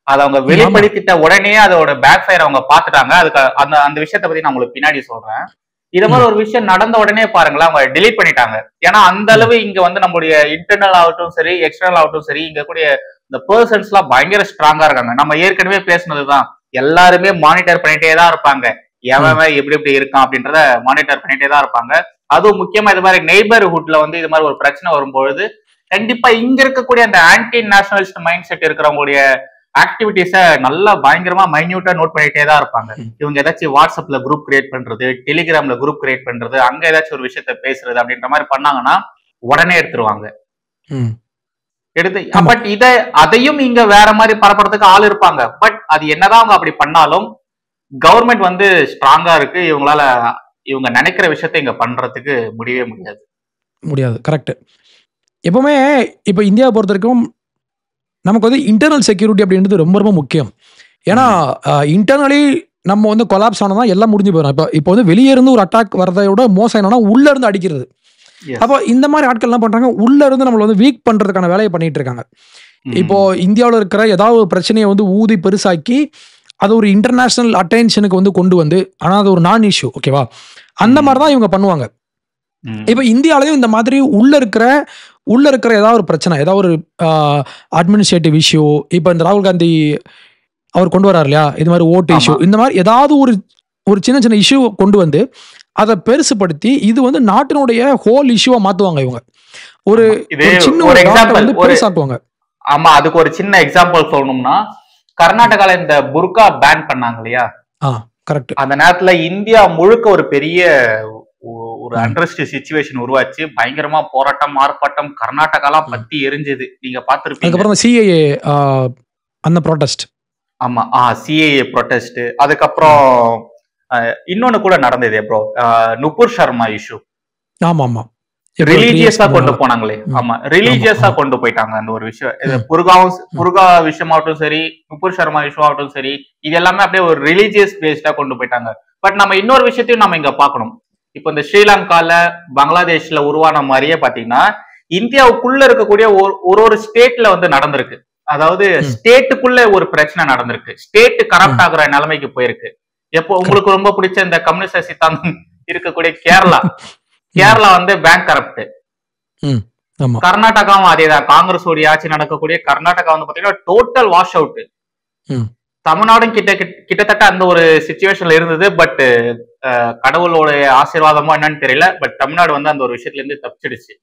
அதை அவங்க வெளிப்படுத்திட்ட உடனே அதோட பேக் ஃபயர் அவங்க பாத்துட்டாங்க. அதுக்கு அந்த விஷயத்த பத்தி நான் உங்களுக்கு பின்னாடி சொல்றேன். இத மாதிரி ஒரு விஷயம் நடந்த உடனே பாருங்களேன், அவங்க டெலீட் பண்ணிட்டாங்க. ஏன்னா அந்த அளவு இங்க வந்து நம்மளுடைய இன்டர்னல் ஆகட்டும் சரி, எக்ஸ்டர்னல் ஆகட்டும் சரி, இங்க கூடிய இந்த பர்சன்ஸ் எல்லாம் பயங்கர ஸ்ட்ராங்கா இருக்காங்க. நம்ம ஏற்கனவே பேசினதுதான், எல்லாருமே மானிட்டர் பண்ணிட்டே தான் இருப்பாங்க. எவன் எப்படி எப்படி இருக்கான் அப்படின்றத மானிட்டர் பண்ணிட்டே தான் இருப்பாங்க. அதுவும் முக்கியமா இது மாதிரி நெய்பர்ஹுட்ல வந்து இது மாதிரி ஒரு பிரச்சனை வரும்பொழுது கண்டிப்பா இங்க இருக்கக்கூடிய அந்த ஆன்டி நேஷனலிஸ்ட் மைண்ட் செட் இருக்கிறவங்களுடைய ஆக்டிவிட்டிஸ நல்லா பயங்கரமா மைன்யூட்டா நோட் பண்ணிட்டே தான் இருப்பாங்க. இவங்க ஏதாச்சும் வாட்ஸ்அப்ல குரூப் கிரியேட் பண்றது, டெலிகிராம்ல குரூப் கிரியேட் பண்றது, அங்க ஏதாச்சும் ஒரு விஷயத்த பேசுறது அப்படின்ற மாதிரி பண்ணாங்கன்னா உடனே எடுத்துருவாங்க. எடுத்து பட் அதையும் இங்க வேற மாதிரி பரப்புறதுக்கு ஆள் இருப்பாங்க. பட் அது என்னதான் அவங்க அப்படி பண்ணாலும் கவர்மெண்ட் வந்து ஸ்ட்ராங்கா இருக்கு. இவங்க நினைக்கிற விஷயத்த இங்க பண்றதுக்கு முடியவே முடியாது. கரெக்ட். எப்பவுமே இப்ப இந்தியாவை பொறுத்த வரைக்கும் நமக்கு வந்து இன்டர்னல் செக்யூரிட்டி அப்படின்றது ரொம்ப ரொம்ப முக்கியம். ஏன்னா இன்டர்னலி நம்ம வந்து கொலாப்ஸ் ஆனதா எல்லாம் முடிஞ்சு போயிடும். இப்போ வந்து வெளியே இருந்து ஒரு அட்டாக் வரதையோட மோசம் என்னன்னா உள்ள இருந்து அடிக்கிறது. அப்போ இந்த மாதிரி ஆட்கள் என்ன பண்றாங்க, உள்ள இருந்து நம்மளை வந்து வீக் பண்றதுக்கான வேலையை பண்ணிட்டு இருக்காங்க. இப்போ இந்தியாவில் இருக்கிற ஏதாவது ஒரு பிரச்சனையை வந்து ஊதி பெருசாக்கி அது ஒரு இன்டர்நேஷனல் அட்டென்ஷனுக்கு வந்து கொண்டு வந்து, ஆனால் அது ஒரு நான் இஷ்யூ, ஓகேவா, அந்த மாதிரி தான் இவங்க பண்ணுவாங்க. இப்போ இந்தியாவிலையும் இந்த மாதிரி உள்ள இருக்கிற ஏதாவது ஒரு பிரச்சனை, ஏதாவது ஒரு அட்மினிஸ்ட்ரேட்டிவ் இஷ்யூ, இப்போ இந்த ராகுல் காந்தி அவர் கொண்டு வரார் இல்லையா, இது மாதிரி ஓட்டு இஷ்யூ, இந்த மாதிரி ஏதாவது ஒரு சின்ன சின்ன இஷ்யூ கொண்டு வந்து அதை பெருசுப்படுத்தி இது வந்து நாட்டினுடைய ஹோல் இஷ்யூவா மாத்துவாங்க. இவங்க ஒரு சின்ன ஒரு எக்ஸாம்பிள் பெருசாக்குவாங்க. ஆமா, அதுக்கு ஒரு சின்ன எக்ஸாம்பிள் சொல்லணும்னா, கர்நாடகால இந்த புர்கா பேன் பண்ணாங்க இல்லையா, கரெக்ட். அந்த நேரத்துல இந்தியா முழுக்க ஒரு பெரிய ஒரு அண்ட்ரஸ்ட் சிச்சுவேஷன் உருவாச்சு. பயங்கரமா போராட்டம், ஆர்ப்பாட்டம், கர்நாடகாலாம் பத்தி எரிஞ்சது. நீங்க பாத்துருப்பீங்க. அதுக்கப்புறம் சிஏஏ அந்த ப்ரொடெஸ்ட். ஆமா, சிஏஏ ப்ரொடெஸ்ட். அதுக்கப்புறம் இன்னொன்னு கூட நடந்தது ப்ரோ, நுபுர் சர்மா இஷ்யூ. ஆமா ஆமா, ரிலீஜியஸா கொண்டு போனாங்களே. ஆமா, ரிலீஜியஸா கொண்டு போயிட்டாங்க அந்த ஒரு விஷயம். புர்கா விஷயமாகட்டும் சரி, நுபுர் சர்மா இஷ்யூ ஆகட்டும் சரி, இது எல்லாமே அப்படியே ஒரு ரிலீஜியஸ் பேஸ்டா கொண்டு போயிட்டாங்க. பட் நம்ம இன்னொரு விஷயத்தையும் நம்ம இங்க பாக்கணும். இப்போ இந்த ஸ்ரீலங்கால, பங்களாதேஷ்ல உருவான மாதிரியே பாத்தீங்கன்னா இந்தியாவுக்குள்ள இருக்கக்கூடிய ஒரு ஸ்டேட்ல வந்து நடந்திருக்கு. அதாவது ஸ்டேட்டுக்குள்ள ஒரு பிரச்சனை நடந்திருக்கு. ஸ்டேட் கரப்ட் ஆகுற நிலைமைக்கு போயிருக்கு. எப்போ உங்களுக்கு ரொம்ப பிடிச்ச இந்த கம்யூனிஸ்ட் சித்தாந்தம் இருக்கக்கூடிய கேரளா வந்து பேங்க் கரப்ட். கர்நாடகாவும் அதேதான். காங்கிரஸ் உடைய ஆட்சி நடக்கக்கூடிய கர்நாடகா வந்து பாத்தீங்கன்னா டோட்டல் வாஷ் அவுட். தமிழ்நாடும் கிட்டத்தட்ட அந்த ஒரு சிச்சுவேஷன்ல இருந்தது. பட் கடவுளோட ஆசீர்வாதமோ என்னன்னு தெரியல. பட் தமிழ்நாடு வந்து அந்த ஒரு விஷயத்துல இருந்து தப்பிச்சிடுச்சு.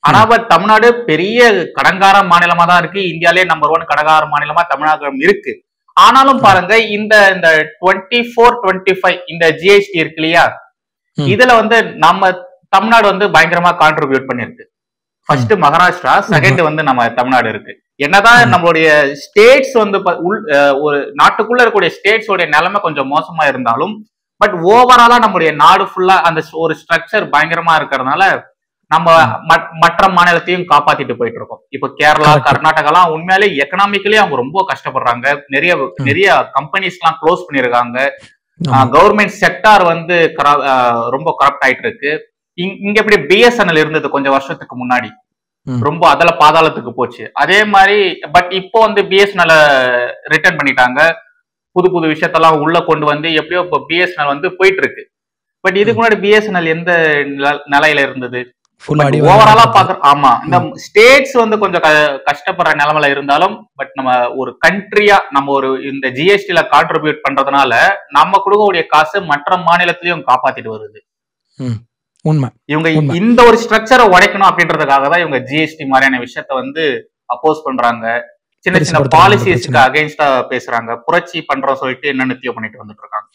ஆனா பட் தமிழ்நாடு பெரிய கடங்கார மாநிலமா தான் இருக்கு. இந்தியாலே நம்பர் 1 கடங்கார மாநிலமா தமிழ்நாடு இருக்கு. ஆனாலும் பாருங்க, இந்த 24-25 இந்த ஜிஎஸ்டி இருக்கு இல்லையா, இதுல வந்து நம்ம தமிழ்நாடு வந்து பயங்கரமா கான்ட்ரிபியூட் பண்ணிருக்கு. ஃபர்ஸ்ட் மகாராஷ்டிரா, செகண்ட் வந்து நம்ம தமிழ்நாடு இருக்கு. என்னதான் நம்மளுடைய ஸ்டேட்ஸ் வந்து ஒரு நாட்டுக்குள்ள இருக்கக்கூடிய ஸ்டேட்ஸோட நிலைமை கொஞ்சம் மோசமா இருந்தாலும், பட் ஓவராலா நம்மளுடைய நாடு ஃபுல்லா அந்த ஒரு ஸ்ட்ரக்சர் பயங்கரமா இருக்கிறதுனால நம்ம மற்ற மாநிலத்தையும் காப்பாத்திட்டு போயிட்டு இருக்கோம். இப்போ கேரளா, கர்நாடகாலாம் உண்மையாலே எக்கனாமிக்கலி அவங்க ரொம்ப கஷ்டப்படுறாங்க. நிறைய கம்பெனிஸ் எல்லாம் க்ளோஸ் பண்ணிருக்காங்க. கவர்மெண்ட் செக்டார் வந்து ரொம்ப கரப்ட் ஆயிட்டு இருக்கு. இங்க எப்படி பிஎஸ்என்எல் இருந்தது கொஞ்சம் வருஷத்துக்கு முன்னாடி, ரொம்ப அதல பாதாளத்துக்கு போச்சு. அதே மாதிரி பட் இப்போ வந்து பிஎஸ்என்எல் ரிட்டர்ன் பண்ணிட்டாங்க. புது விஷயத்தெல்லாம் உள்ள கொண்டு வந்து எப்படியோ இப்போ பிஎஸ்என்எல் வந்து போயிட்டு இருக்கு. பட் இதுக்கு முன்னாடி பிஎஸ்என்எல் எந்த நிலையில இருந்தது? ஓவராலா பாக்குறோம். ஆமா, இந்த ஸ்டேட்ஸ் வந்து கொஞ்சம் கஷ்டப்படுற நிலைமையில இருந்தாலும், பட் நம்ம ஒரு கண்ட்ரியா நம்ம ஒரு இந்த ஜிஎஸ்டில கான்ட்ரிபியூட் பண்றதுனால நம்ம கொடுக்கக்கூடிய காசு மற்ற மாநிலத்திலயும் காப்பாத்திட்டு வருது. உண்மை. இவங்க இந்த ஒரு ஸ்ட்ரக்சரை உடைக்கணும் அப்படின்றதுக்காக தான் இவங்க ஜிஎஸ்டி மாதிரியான விஷயத்த வந்து அப்போஸ் பண்றாங்க. சின்ன சின்ன பாலிசிஸ்க்கு அகைன்ஸ்டா பேசுறாங்க. புரட்சி பண்றோம் சொல்லிட்டு என்னென்னத்தையோ பண்ணிட்டு வந்துட்டு இருக்காங்க.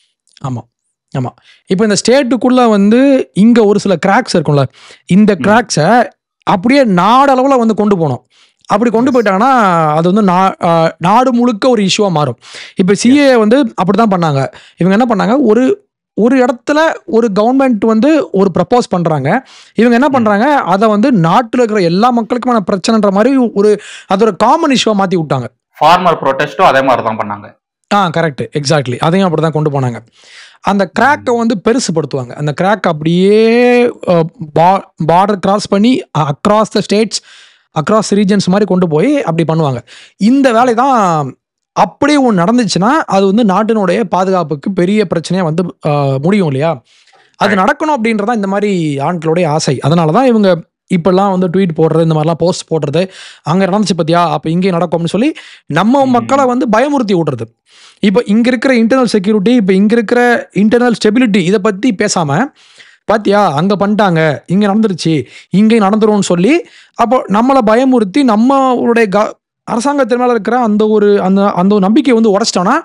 ஆமா ஆமா. இப்போ இந்த ஸ்டேட்டுக்குள்ள வந்து இங்க ஒரு சில கிராக்ஸ் இருக்கும்ல, இந்த கிராக்ஸை அப்படியே நாடளவுல வந்து கொண்டு போனோம். அப்படி கொண்டு போயிட்டாங்கன்னா அது வந்து நாடு முழுக்க ஒரு இஷ்யூவா மாறும். இப்போ சிஏ வந்து அப்படிதான் பண்ணாங்க. இவங்க என்ன பண்ணாங்க, ஒரு ஒரு இடத்துல ஒரு கவர்மெண்ட் வந்து ஒரு ப்ரப்போஸ் பண்றாங்க. இவங்க என்ன பண்றாங்க, அதை வந்து நாட்டுல இருக்கிற எல்லா மக்களுக்குமான பிரச்சனைன்ற மாதிரி ஒரு அது ஒரு காமன் இஷ்யூவா மாத்தி விட்டாங்க. ஃபார்மர் ப்ரொடெஸ்டும் அதே மாதிரி தான் பண்ணாங்க. Correct, exactly. அதையும் அப்படிதான் கொண்டு போனாங்க. அந்த கிராக்கை வந்து பெருசுப்படுத்துவாங்க. அந்த கிராக் அப்படியே பார்டர் கிராஸ் பண்ணி across the states, across regions மாதிரி கொண்டு போய் அப்படி பண்ணுவாங்க. இந்த வேலை தான் அப்படியே ஒன்று நடந்துச்சுன்னா அது வந்து நாட்டினுடைய பாதுகாப்புக்கு பெரிய பிரச்சனையாக வந்து முடியும் இல்லையா? அது நடக்கணும் அப்படின்றதான் இந்த மாதிரி ஆண்களுடைய ஆசை. அதனால தான் இவங்க இப்பெல்லாம் வந்து ட்வீட் போடுறது, இந்த மாதிரிலாம் போஸ்ட் போடுறது, அங்கே நடந்துச்சு பார்த்தியா அப்போ இங்கே நடக்கும்னு சொல்லி நம்ம மக்களை வந்து பயமுறுத்தி விடுறது. இப்போ இங்கே இருக்கிற இன்டர்னல் செக்யூரிட்டி, இப்போ இங்கே இருக்கிற இன்டர்னல் ஸ்டெபிலிட்டி இதை பற்றி பேசாமல், பாத்தியா அங்கே பண்ணிட்டாங்க, இங்கே நடந்துருச்சு, இங்கே நடந்துரும்னு சொல்லி அப்போ நம்மளை பயமுறுத்தி நம்மளுடைய அரசாங்கத்தின் மேலே இருக்கிற அந்த ஒரு நம்பிக்கையை வந்து உடைச்சிட்டோன்னா,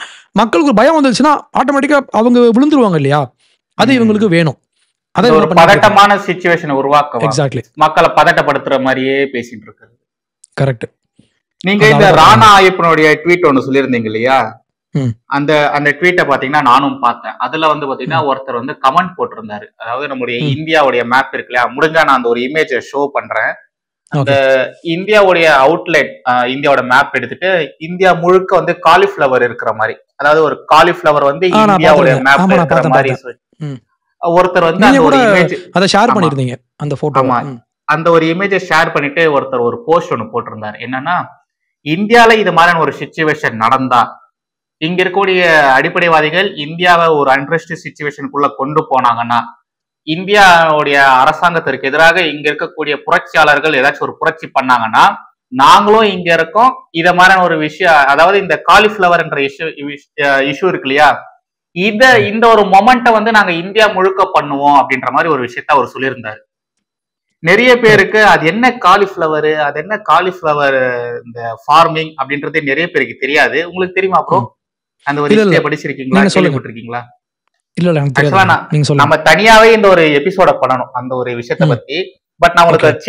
மக்களுக்கு பயம் வந்துருச்சுன்னா ஆட்டோமேட்டிக்காக அவங்க விழுந்துருவாங்க இல்லையா? அது இவங்களுக்கு வேணும். அதை ஒரு பதட்டமான சிச்சுவேஷனை உருவாக்க எக்ஸாக்ட்லி மக்களை பதட்டப்படுத்துற மாதிரியே பேசிட்டு இருக்கிறது. கரெக்ட். நீங்க இந்த ராணா ஐயப்பனுடைய ட்வீட் ஒன்று சொல்லியிருந்தீங்க இல்லையா? அந்த ட்வீட்டை பாத்தீங்கன்னா நானும் பார்த்தேன். அதுல வந்து பாத்தீங்கன்னா ஒருத்தர் வந்து கமெண்ட் போட்டிருந்தாரு. அதாவது நம்முடைய இந்தியாவுடைய மேப் இருக்கு இல்லையா, முடிஞ்சா நான் அந்த ஒரு இமேஜை ஷோ பண்றேன். அந்த இந்தியாவுடைய அவுட்லெட், இந்தியாவோட மேப் எடுத்துட்டு இந்தியா முழுக்க வந்து காலிஃபிளவர் இருக்கிற மாதிரி, அதாவது ஒரு காலிஃபிளவர் வந்து இந்தியாவுடைய மேப் இருக்கிற மாதிரி ஒருத்தர் வந்து அந்த ஒரு இமேஜ் அதை ஷேர் பண்ணிருந்தீங்க. அந்த போட்டோ, அந்த ஒரு இமேஜை ஷேர் பண்ணிட்டு ஒருத்தர் ஒரு போஸ்ட் ஒன்று போட்டிருந்தாரு. என்னன்னா, இந்தியால இது மாதிரியான ஒரு சிச்சுவேஷன் நடந்தா இங்க இருக்கக்கூடிய அடிப்படைவாதிகள் இந்தியாவை ஒரு அன்ரெஸ்ட் சிச்சுவேஷனுக்குள்ள கொண்டு போனாங்கன்னா, இந்தியாவுடைய அரசாங்கத்திற்கு எதிராக இங்க இருக்கக்கூடிய புரட்சியாளர்கள் ஏதாச்சும் ஒரு புரட்சி பண்ணாங்கன்னா, நாங்களும் இங்க இருக்கோம் இத மாதிரியான ஒரு விஷயம், அதாவது இந்த காலிஃபிளவர் என்ற இஷ்யூ இருக்கு இல்லையா, இந்த ஒரு மொமெண்ட்டை வந்து நாங்க இந்தியா முழுக்க பண்ணுவோம் அப்படின்ற மாதிரி ஒரு விஷயத்த அவர் சொல்லியிருந்தாரு. நிறைய பேருக்கு அது என்ன காலிஃபிளவர், அது என்ன காலிஃபிளவர் இந்த ஃபார்மிங் அப்படின்றதே நிறைய பேருக்கு தெரியாது. உங்களுக்கு தெரியுமா ப்ரோ? அந்த ஒரு விஷயத்தை படிச்சிருக்கீங்களா, கேள்விப்பட்டிருக்கீங்களா? நம்ம தனியாவே இந்த ஒரு எபிசோட பண்ணணும் அந்த ஒரு விஷயத்த பத்தி. பட் நான் உங்களுக்கு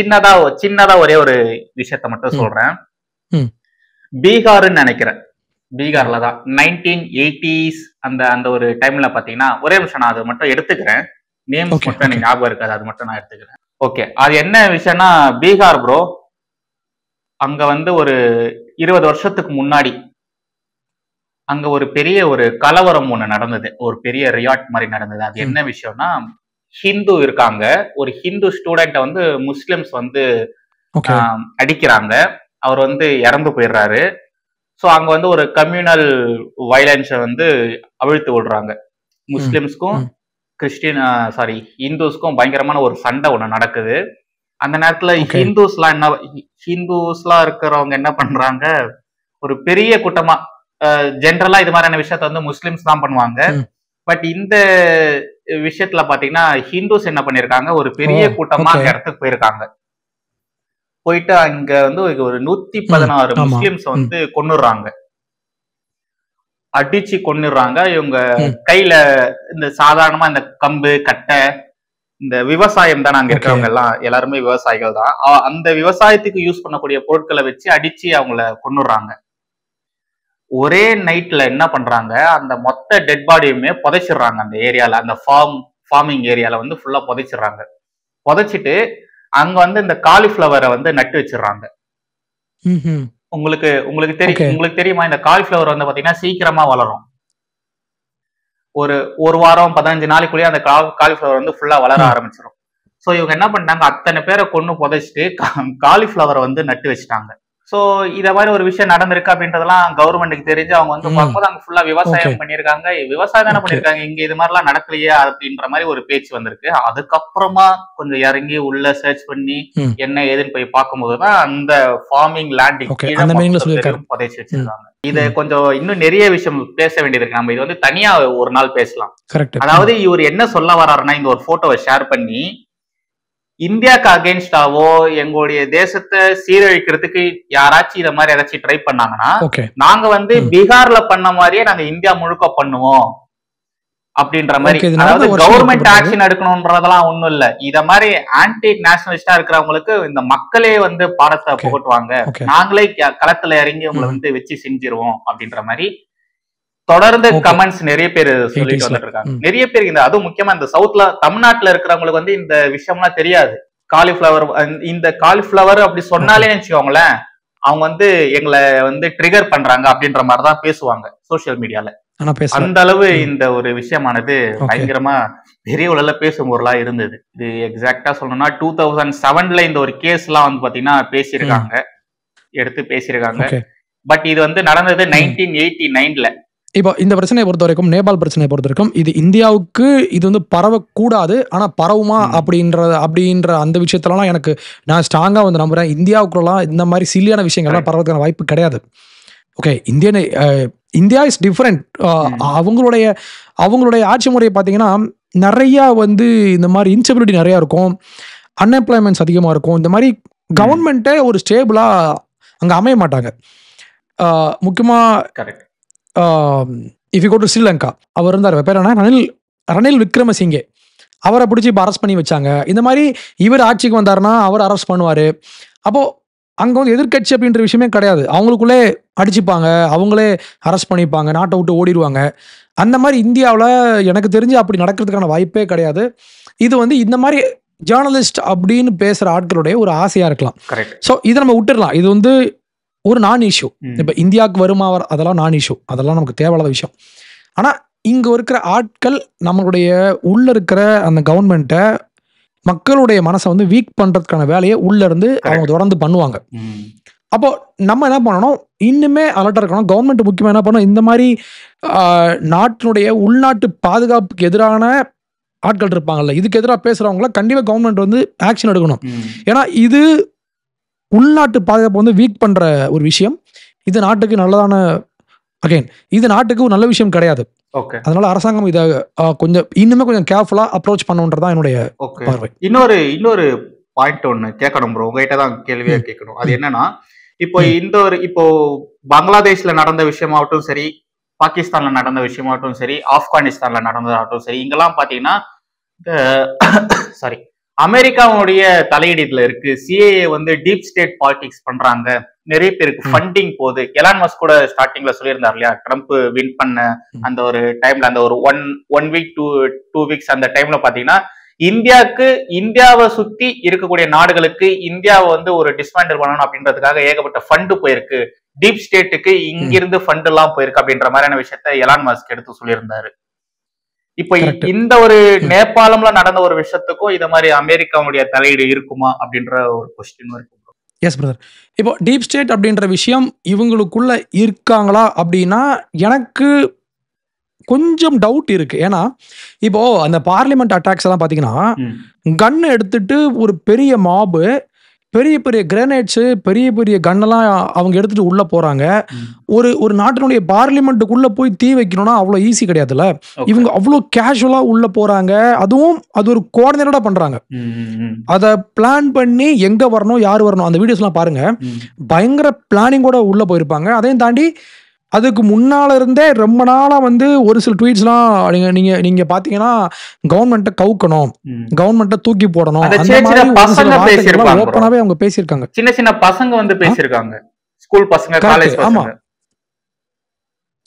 சின்னதா ஒரே ஒரு விஷயத்த மட்டும் சொல்றேன். பீகார்னு நினைக்கிறேன், பீகார்ல தான் 1980s அந்த ஒரு டைம்ல பாத்தீங்கன்னா, ஒரே நிமிஷம் நான் அதை மட்டும் எடுத்துக்கிறேன், நேம்ஸ் மட்டும் எனக்கு ஞாபகம் இருக்காது, அது மட்டும் நான் எடுத்துக்கிறேன். ஓகே, அது என்ன விஷயம்னா, பீகார் ப்ரோ, அங்க வந்து ஒரு 20 வருஷத்துக்கு முன்னாடி அங்க ஒரு பெரிய ஒரு கலவரம் ஒண்ணு நடந்தது, ஒரு பெரிய ரியாட் மாதிரி நடந்தது. அது என்ன விஷயம்னா, ஹிந்து இருக்காங்க, ஒரு ஹிந்து ஸ்டூடெண்ட்டை வந்து முஸ்லிம்ஸ் வந்து அடிக்கிறாங்க, அவர் வந்து இறந்து போயிடுறாரு. ஸோ அங்க வந்து ஒரு கம்யூனல் வயலன்ஸை வந்து அவிழ்த்து விடுறாங்க. முஸ்லிம்ஸ்க்கும் இந்துஸ்க்கும் பயங்கரமான ஒரு சண்டை ஒண்ணு நடக்குது. அந்த நேரத்துல ஹிந்துஸ்லாம் இருக்கிறவங்க என்ன பண்றாங்க, ஒரு பெரிய கூட்டமா, ஜென்ரலா இது மாதிரியான விஷயத்த வந்து முஸ்லிம்ஸ் தான் பண்ணுவாங்க, பட் இந்த விஷயத்துல பாத்தீங்கன்னா ஹிந்துஸ் என்ன பண்ணிருக்காங்க, ஒரு பெரிய கூட்டமா அந்த இடத்துக்கு போயிருக்காங்க. போயிட்டு அங்க வந்து ஒரு 116 முஸ்லிம்ஸ் வந்து கொன்னுடுறாங்க, அடிச்சு கொன்னுடுறாங்க. இவங்க கையில இந்த சாதாரணமா இந்த கம்பு கட்டை, இந்த விவசாயம் தான், அங்க இருக்கிறவங்க எல்லாம் எல்லாருமே விவசாயிகள் தான், அந்த விவசாயத்துக்கு யூஸ் பண்ணக்கூடிய பொருட்களை வச்சு அடிச்சு அவங்கள கொன்னுடுறாங்க. ஒரே நைட்ல என்ன பண்றாங்க, அந்த மொத்த டெட் பாடியுமே புதைச்சிடுறாங்க அந்த ஏரியால, அந்த ஃபார்மிங் ஏரியால வந்து ஃபுல்லா புதைச்சிடுறாங்க. புதைச்சிட்டு அங்க வந்து இந்த காலிஃபிளவரை வந்து நட்டு வச்சிடுறாங்க. உங்களுக்கு தெரியுமா, இந்த காலிஃபிளவர் வந்து பாத்தீங்கன்னா சீக்கிரமா வளரும். ஒரு வாரம் 15 நாளைக்குள்ளேயே அந்த காலிஃபிளவர் வந்து ஃபுல்லா வளர ஆரம்பிச்சிடும். ஸோ இவங்க என்ன பண்ணாங்க, அத்தனை பேரை கொண்டு புதைச்சிட்டு காலிஃபிளவரை வந்து நட்டு வச்சுட்டாங்க. ஸோ இத மாதிரி ஒரு விஷயம் நடந்திருக்கு அப்படின்றதெல்லாம் கவர்மெண்ட்டுக்கு தெரிஞ்சு அவங்க வந்து பார்க்கும்போது அங்க ஃபுல்லா விவசாயம் பண்ணியிருக்காங்க, விவசாயம் தானே பண்ணிருக்காங்க, இங்க இது மாதிரிலாம் நடக்கலையே அப்படின்ற மாதிரி ஒரு பேச்சு வந்திருக்கு. அதுக்கப்புறமா கொஞ்சம் இறங்கி உள்ள சர்ச் பண்ணி என்ன ஏதுன்னு போய் பார்க்கும்போதுதான் அந்த ஃபார்மிங் லேண்ட் புதைச்சு வச்சிருக்காங்க. இத கொஞ்சம் இன்னும் நிறைய விஷயம் பேச வேண்டியது இருக்கு, நம்ம இது வந்து தனியா ஒரு நாள் பேசலாம். அதாவது இவர் என்ன சொல்ல வர்றாருன்னா, இந்த ஒரு போட்டோவை ஷேர் பண்ணி இந்தியாவுக்கு அகேன்ஸ்டாவோ எங்களுடைய தேசத்தை சீரழிக்கிறதுக்கு யாராச்சும் இத மாதிரி ஏதாச்சும் ட்ரை பண்ணாங்கன்னா, நாங்க வந்து பீகார்ல பண்ண மாதிரியே நாங்க இந்தியா முழுக்க பண்ணுவோம் அப்படின்ற மாதிரி. அதாவது கவர்மெண்ட் ஆக்ஷன் எடுக்கணும்ன்றதெல்லாம் ஒண்ணும் இல்ல, இத மாதிரி ஆன்டி நேஷனலிஸ்டா இருக்கிறவங்களுக்கு இந்த மக்களே வந்து பாடத்தை புகட்டுவாங்க, நாங்களே களத்துல இறங்கி உங்களை வந்து வச்சு செஞ்சிருவோம் அப்படின்ற மாதிரி தொடர்ந்து ஓகே கமெண்ட்ஸ் நிறைய பேர் சொல்லிட்டு 80ஸ்ல வந்துட்டு இருக்காங்க. நிறைய பேருக்கு அதுவும் முக்கியமா இந்த சவுத்ல தமிழ்நாட்டுல இருக்கிறவங்களுக்கு வந்து இந்த விஷயம்லாம் தெரியாது. காலிஃபிளவர், இந்த காலிஃபிளவர் அப்படி ஓகே சொன்னாலே வச்சுக்கோங்களேன், அவங்க வந்து எங்களை வந்து ட்ரிகர் பண்றாங்க அப்படின்ற மாதிரி தான் பேசுவாங்க சோசியல் மீடியால. ஆனா பேசல அந்த அளவு ம் இந்த ஒரு விஷயமானது ஓகே பயங்கரமா பெரிய அளவுல பேசும் பொருளா இருந்தது. இது எக்ஸாக்டா சொல்லணும்னா 2007ல இந்த ஒரு கேஸ் எல்லாம் வந்து பாத்தீங்கன்னா ம் பேசியிருக்காங்க, எடுத்து பேசியிருக்காங்க. ஓகே பட் இது வந்து நடந்தது ம் 1989ல. இப்போ இந்த பிரச்சனையை பொறுத்த வரைக்கும், நேபாள் பிரச்சனையை பொறுத்த வரைக்கும், இது இந்தியாவுக்கு இது வந்து பரவக்கூடாது. ஆனா பரவுமா ம். அப்படின்ற அந்த விஷயத்துலலாம் எனக்கு நான் ஸ்ட்ராங்கா வந்து நம்புறேன். இந்தியாவுக்குள்ளலாம் இந்த மாதிரி சில்லியான விஷயங்கள்லாம் கரெக்ட். பரவறதுக்கான வாய்ப்பு கிடையாது. Okay India is different. ம். அவங்களுடைய அவங்களுடைய ஆட்சி முறையை பார்த்தீங்கன்னா, நிறையா வந்து இந்த மாதிரி இன்செக்யூரிட்டி நிறையா இருக்கும். அன்எம்ப்ளாய்மெண்ட்ஸ் அதிகமாக இருக்கும். இந்த மாதிரி ம். கவர்மெண்ட்டே ஒரு ஸ்டேபிளாக அங்கே அமைய மாட்டாங்க. முக்கியமாக correct. If you go to Sri Lanka, அவர் இருந்தார் பேர் என்ன, ரணில் விக்ரமசிங்கே. அவரை பிடிச்சி இப்போ அரெஸ்ட் பண்ணி வச்சாங்க. இந்த மாதிரி இவர் ஆட்சிக்கு வந்தாருன்னா அவர் அரெஸ்ட் பண்ணுவார். அப்போது அங்கே வந்து எதிர்க்கட்சி அப்படின்ற விஷயமே கிடையாது. அவங்களுக்குள்ளே அடிச்சுப்பாங்க, அவங்களே அரெஸ்ட் பண்ணிப்பாங்க, நாட்டை விட்டு ஓடிடுவாங்க. அந்த மாதிரி இந்தியாவில் எனக்கு தெரிஞ்சு அப்படி நடக்கிறதுக்கான வாய்ப்பே கிடையாது. இது வந்து இந்த மாதிரி ஜேர்னலிஸ்ட் அப்படின்னு பேசுகிற ஆட்களுடைய ஒரு ஆசையாக இருக்கலாம். கரெக்ட். ஸோ இதை நம்ம விட்டுடலாம். இது வந்து ஒரு நான் இஷ்யூ. ம். இப்போ இந்தியாவுக்கு வருமா அதெல்லாம் நான் இஷ்யூ, அதெல்லாம் நமக்கு தேவையில்லாத விஷயம். ஆனால் இங்கே இருக்கிற ஆட்கள் நம்மளுடைய உள்ள இருக்கிற அந்த கவர்மெண்ட்டை, மக்களுடைய மனசை வந்து வீக் பண்ணுறதுக்கான வேலையை உள்ள இருந்து அவங்க கரெக்ட். தொடர்ந்து பண்ணுவாங்க. ம். அப்போ நம்ம என்ன பண்ணணும், இன்னுமே அலர்ட்டாக இருக்கணும். கவர்மெண்ட் முக்கியமாக என்ன பண்ணணும், இந்த மாதிரி நாட்டினுடைய உள்நாட்டு பாதுகாப்புக்கு எதிரான ஆட்கள் இருப்பாங்கல்ல, இதுக்கு எதிராக பேசுகிறவங்கள கண்டிப்பாக கவர்மெண்ட் வந்து ஆக்ஷன் எடுக்கணும். ம். ஏன்னா இது உள்நாட்டு பாதுகாப்பு வந்து வீக் பண்ணுற ஒரு விஷயம். இது நாட்டுக்கு நல்லதான இது நாட்டுக்கு ஒரு நல்ல விஷயம் கிடையாது. ஓகே. அதனால அரசாங்கம் இதை கொஞ்சம் இன்னுமே கொஞ்சம் கேர்ஃபுல்லாக அப்ரோச் பண்ணணுன்றதான் என்னுடைய ஓகே. பார்வை. இன்னொரு பாயிண்ட் ஒன்னு கேட்கணும் ப்ரோ, உங்ககிட்ட தான் கேள்வியா ம் கேட்கணும். அது ம் என்னன்னா, இப்போ ம் இப்போ பங்களாதேஷ்ல நடந்த விஷயமாகட்டும் சரி, பாகிஸ்தான்ல நடந்த விஷயமாகட்டும் சரி, ஆப்கானிஸ்தான்ல நடந்ததாகட்டும் சரி, இங்கெல்லாம் பாத்தீங்கன்னா சாரி, அமெரிக்காவுடைய தலையீடுல இருக்கு. சிஏஏ வந்து டீப் ஸ்டேட் பாலிடிக்ஸ் பண்றாங்க, நிறைய பேருக்கு ம் ஃபண்டிங் போகுது. எலான் மஸ்க் கூட ஸ்டார்டிங்ல சொல்லியிருந்தார் இல்லையா, ட்ரம்ப் வின் பண்ண ம் அந்த ஒரு டைம்ல, அந்த ஒரு ஒன் வீக் 2 வீக்ஸ் அந்த டைம்ல பாத்தீங்கன்னா, இந்தியாவை சுத்தி இருக்கக்கூடிய நாடுகளுக்கு இந்தியாவை வந்து ஒரு டிஸ்மேண்டில் பண்ணணும் அப்படின்றதுக்காக ஏகப்பட்ட ஃபண்டு போயிருக்கு. டீப் ஸ்டேட்டுக்கு ம் இங்கிருந்து ஃபண்ட் எல்லாம் போயிருக்கு அப்படின்ற மாதிரியான விஷயத்த எலான் மஸ்க் எடுத்து சொல்லியிருந்தாரு. இப்போ கரெக்ட். இந்த ஒரு ம் நேபாளம்ல நடந்த ஒரு விஷயத்துக்கும் இத மாதிரி அமெரிக்காவுடைய தலையீடு இருக்குமா அப்படின்ற ஒரு கொஸ்டின் இருக்கு. Yes brother. இப்போ டீப் ஸ்டேட் அப்படின்ற விஷயம் இவங்களுக்குள்ள இருக்காங்களா அப்படின்னா எனக்கு கொஞ்சம் டவுட் இருக்கு. ஏன்னா இப்போ அந்த பார்லிமெண்ட் அட்டாக்ஸ் எல்லாம் பார்த்தீங்கன்னா, ம். கன் எடுத்துட்டு ஒரு பெரிய மாபு, பெரிய பெரிய கிரேனேட்ஸு, பெரிய பெரிய கன்னெல்லாம் அவங்க எடுத்துட்டு உள்ள போறாங்க. ம். ஒரு நாட்டினுடைய பார்லிமெண்ட்டுக்குள்ள போய் தீ வைக்கணும்னா அவ்வளோ ஈஸி கிடையாதுல்ல. ஓகே. இவங்க அவ்வளோ கேஷுவலா உள்ள போறாங்க. அதுவும் அது ஒரு கோஆர்டினேட்டடா பண்றாங்க. ம். அதை பிளான் பண்ணி எங்க வரணும், யார் வரணும், அந்த வீடியோஸ்லாம் பாருங்க. ம். பயங்கர பிளானிங்கோட உள்ள போயிருப்பாங்க. அதையும் தாண்டி அதுக்கு முன்னால இருந்தே ரொம்ப நாளா வந்து ஒரு சில ட்வீட்ஸ்லாம் நீங்க பாத்தீங்கன்னா, கவர்மெண்ட்டை கவுக்கணும், ம். கவர்மெண்ட்டை தூக்கி போடணும், அந்த அந்த சின்ன மாதிரி சின்ன ஒரு சில பசங்க வார்த்தைகள்லாம் பேசியிருப்பாங்க ப்ரோ. ஓப்பனாவே அவங்க பேசியிருக்காங்க. சின்ன சின்ன பசங்க வந்து ஆ பேசியிருக்காங்க. ஸ்கூல் பசங்க, கரெக்ட். காலேஜ் ஆமா பசங்க.